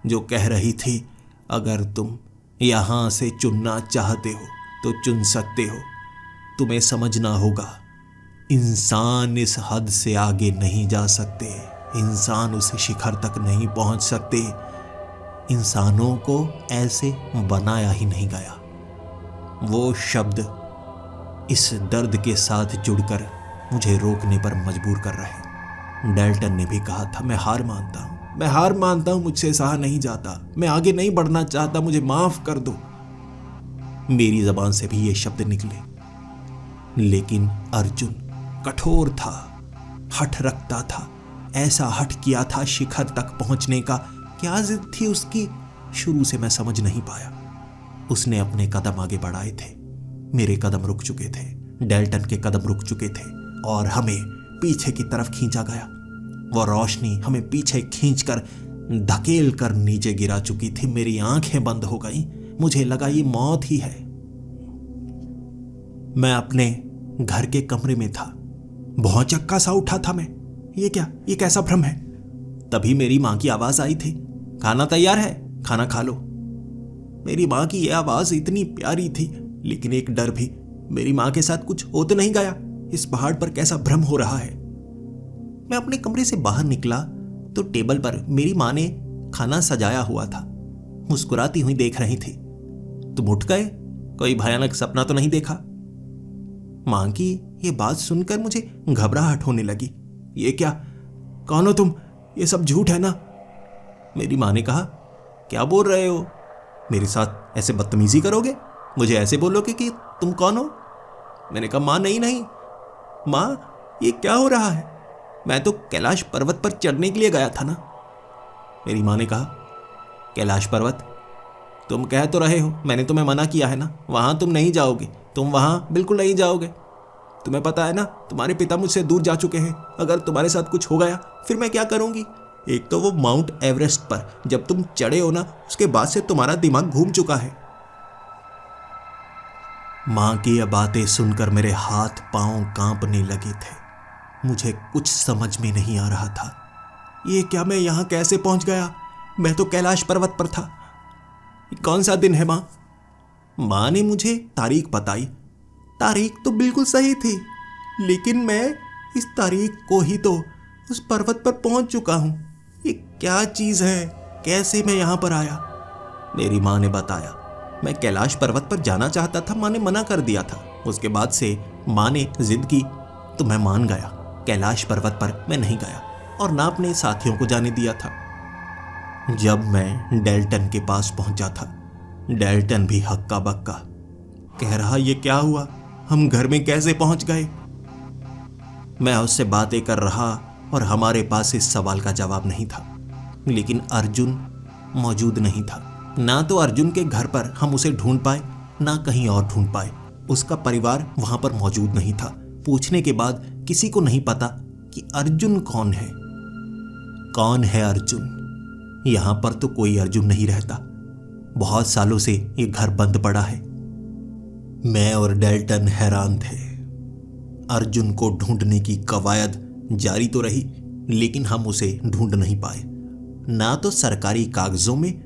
जो कह रही थी, अगर तुम यहां से चुनना चाहते हो तो चुन सकते हो। तुम्हें समझना होगा, इंसान इस हद से आगे नहीं जा सकते। इंसान उस शिखर तक नहीं पहुंच सकते। इंसानों को ऐसे बनाया ही नहीं गया। वो शब्द इस दर्द के साथ जुड़कर मुझे रोकने पर मजबूर कर रहे। डेल्टन ने भी कहा था, मैं हार मानता हूं, मुझसे सहा नहीं जाता, मैं आगे नहीं बढ़ना चाहता, मुझे माफ कर दो। मेरी जबान से भी ये शब्द निकले, लेकिन अर्जुन कठोर था, हठ रखता था। ऐसा हठ किया था शिखर तक पहुंचने का। क्या जिद थी उसकी, शुरू से मैं समझ नहीं पाया। उसने अपने कदम आगे बढ़ाए थे, मेरे कदम रुक चुके थे, डेल्टन के कदम रुक चुके थे, और हमें पीछे की तरफ खींचा गया। वो रोशनी हमें पीछे खींचकर धकेल कर नीचे गिरा चुकी थी। मेरी आंखें बंद हो गईं। मुझे लगा ये मौत ही है। मैं अपने घर के कमरे में था। भौचक्का सा उठा था मैं। ये क्या, ये कैसा भ्रम है? तभी मेरी मां की आवाज आई थी, खाना तैयार है, खाना खा लो। मेरी मां की यह आवाज इतनी प्यारी थी, लेकिन एक डर भी। मेरी मां के साथ कुछ हो तो नहीं गया? इस पहाड़ पर कैसा भ्रम हो रहा है? मैं अपने कमरे से बाहर निकला तो टेबल पर मेरी मां ने खाना सजाया हुआ था। मुस्कुराती हुई देख रही थी। तुम उठ गए? कोई भयानक सपना तो नहीं देखा? मां की ये बात सुनकर मुझे घबराहट होने लगी। ये क्या, कौन हो तुम? ये सब झूठ है ना? मेरी मां ने कहा, क्या बोल रहे हो? मेरे साथ ऐसे बदतमीजी करोगे? मुझे ऐसे बोलोगे कि तुम कौन हो? मैंने कहा, मां नहीं, मां ये क्या हो रहा है? मैं तो कैलाश पर्वत पर चढ़ने के लिए गया था ना। मेरी मां ने कहा, कैलाश पर्वत? तुम कह तो रहे हो, मैंने तुम्हें मना किया है ना, वहां तुम नहीं जाओगे, तुम वहां बिल्कुल नहीं जाओगे। तुम्हें पता है ना, तुम्हारे पिता मुझसे दूर जा चुके हैं। अगर तुम्हारे साथ कुछ हो गया फिर मैं क्या करूंगी? एक तो वो माउंट एवरेस्ट पर जब तुम चढ़े हो ना, उसके बाद से तुम्हारा दिमाग घूम चुका है। मां की ये बातें सुनकर मेरे हाथ पांव कांपने लगे थे। मुझे कुछ समझ में नहीं आ रहा था। ये क्या, मैं यहां कैसे पहुंच गया? मैं तो कैलाश पर्वत पर था। कौन सा दिन है मां? मां ने मुझे तारीख बताई। तारीख तो बिल्कुल सही थी, लेकिन मैं इस तारीख को ही तो उस पर्वत पर पहुंच चुका हूं। ये क्या चीज है? कैसे मैं यहां पर आया? मेरी मां ने बताया, मैं कैलाश पर्वत पर जाना चाहता था, माँ ने मना कर दिया था। उसके बाद से माँ ने जिद की तो मैं मान गया। कैलाश पर्वत पर मैं नहीं गया और ना अपने साथियों को जाने दिया था। जब मैं डेल्टन के पास पहुंचा था, डेल्टन भी हक्का बक्का कह रहा, ये क्या हुआ, हम घर में कैसे पहुंच गए। मैं उससे बातें कर रहा और हमारे पास इस सवाल का जवाब नहीं था। लेकिन अर्जुन मौजूद नहीं था। ना तो अर्जुन के घर पर हम उसे ढूंढ पाए, ना कहीं और ढूंढ पाए। उसका परिवार वहां पर मौजूद नहीं था। पूछने के बाद किसी को नहीं पता कि अर्जुन कौन है। कौन है अर्जुन? यहां पर तो कोई अर्जुन नहीं रहता। बहुत सालों से ये घर बंद पड़ा है। मैं और डेल्टन हैरान थे। अर्जुन को ढूंढने की कवायद जारी तो रही, लेकिन हम उसे ढूंढ नहीं पाए। ना तो सरकारी कागजों में,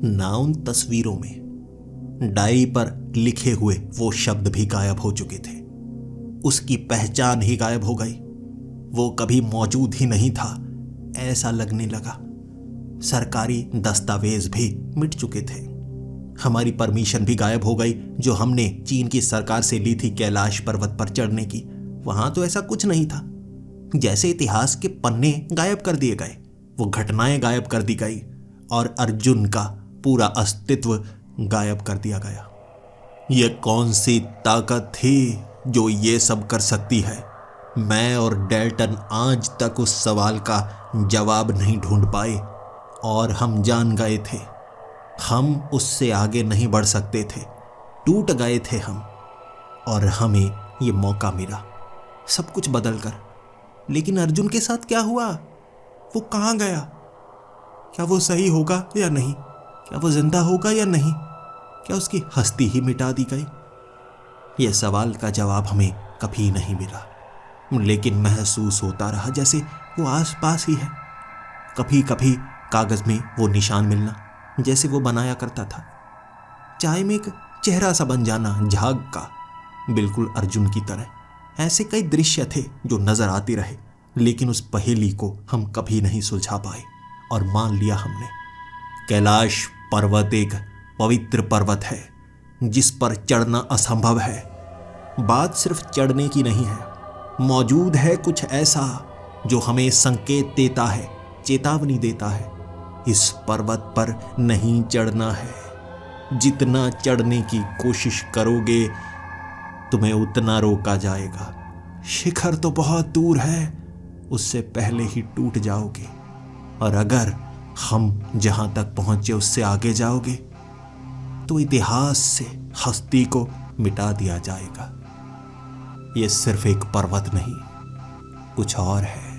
ना उन तस्वीरों में। डायरी पर लिखे हुए वो शब्द भी गायब हो चुके थे। उसकी पहचान ही गायब हो गई। वो कभी मौजूद ही नहीं था, ऐसा लगने लगा। सरकारी दस्तावेज भी मिट चुके थे। हमारी परमिशन भी गायब हो गई, जो हमने चीन की सरकार से ली थी कैलाश पर्वत पर चढ़ने की। वहां तो ऐसा कुछ नहीं था। जैसे इतिहास के पन्ने गायब कर दिए गए, वो घटनाएं गायब कर दी गई और अर्जुन का पूरा अस्तित्व गायब कर दिया गया। ये कौन सी ताकत थी जो ये सब कर सकती है? मैं और डेल्टन आज तक उस सवाल का जवाब नहीं ढूंढ पाए और हम जान गए थे हम उससे आगे नहीं बढ़ सकते थे। टूट गए थे हम, और हमें ये मौका मिला सब कुछ बदल कर। लेकिन अर्जुन के साथ क्या हुआ? वो कहाँ गया? क्या वो सही होगा या नहीं? क्या वो जिंदा होगा या नहीं? क्या उसकी हस्ती ही मिटा दी गई? यह सवाल का जवाब हमें कभी नहीं मिला, लेकिन महसूस होता रहा जैसे वो आस पास ही है। कभी कभी कागज में वो निशान मिलना, जैसे वो बनाया करता था। चाय में एक चेहरा सा बन जाना झाग का, बिल्कुल अर्जुन की तरह। ऐसे कई दृश्य थे जो नजर आते रहे, लेकिन उस पहेली को हम कभी नहीं सुलझा पाए और मान लिया हमने। कैलाश पर्वत एक पवित्र पर्वत है जिस पर चढ़ना असंभव है। बात सिर्फ चढ़ने की नहीं है, मौजूद है कुछ ऐसा जो हमें संकेत देता है, चेतावनी देता है। इस पर्वत पर नहीं चढ़ना है। जितना चढ़ने की कोशिश करोगे तुम्हें उतना रोका जाएगा। शिखर तो बहुत दूर है, उससे पहले ही टूट जाओगे। और अगर हम जहां तक पहुंचे उससे आगे जाओगे तो इतिहास से हस्ती को मिटा दिया जाएगा। यह सिर्फ एक पर्वत नहीं, कुछ और है।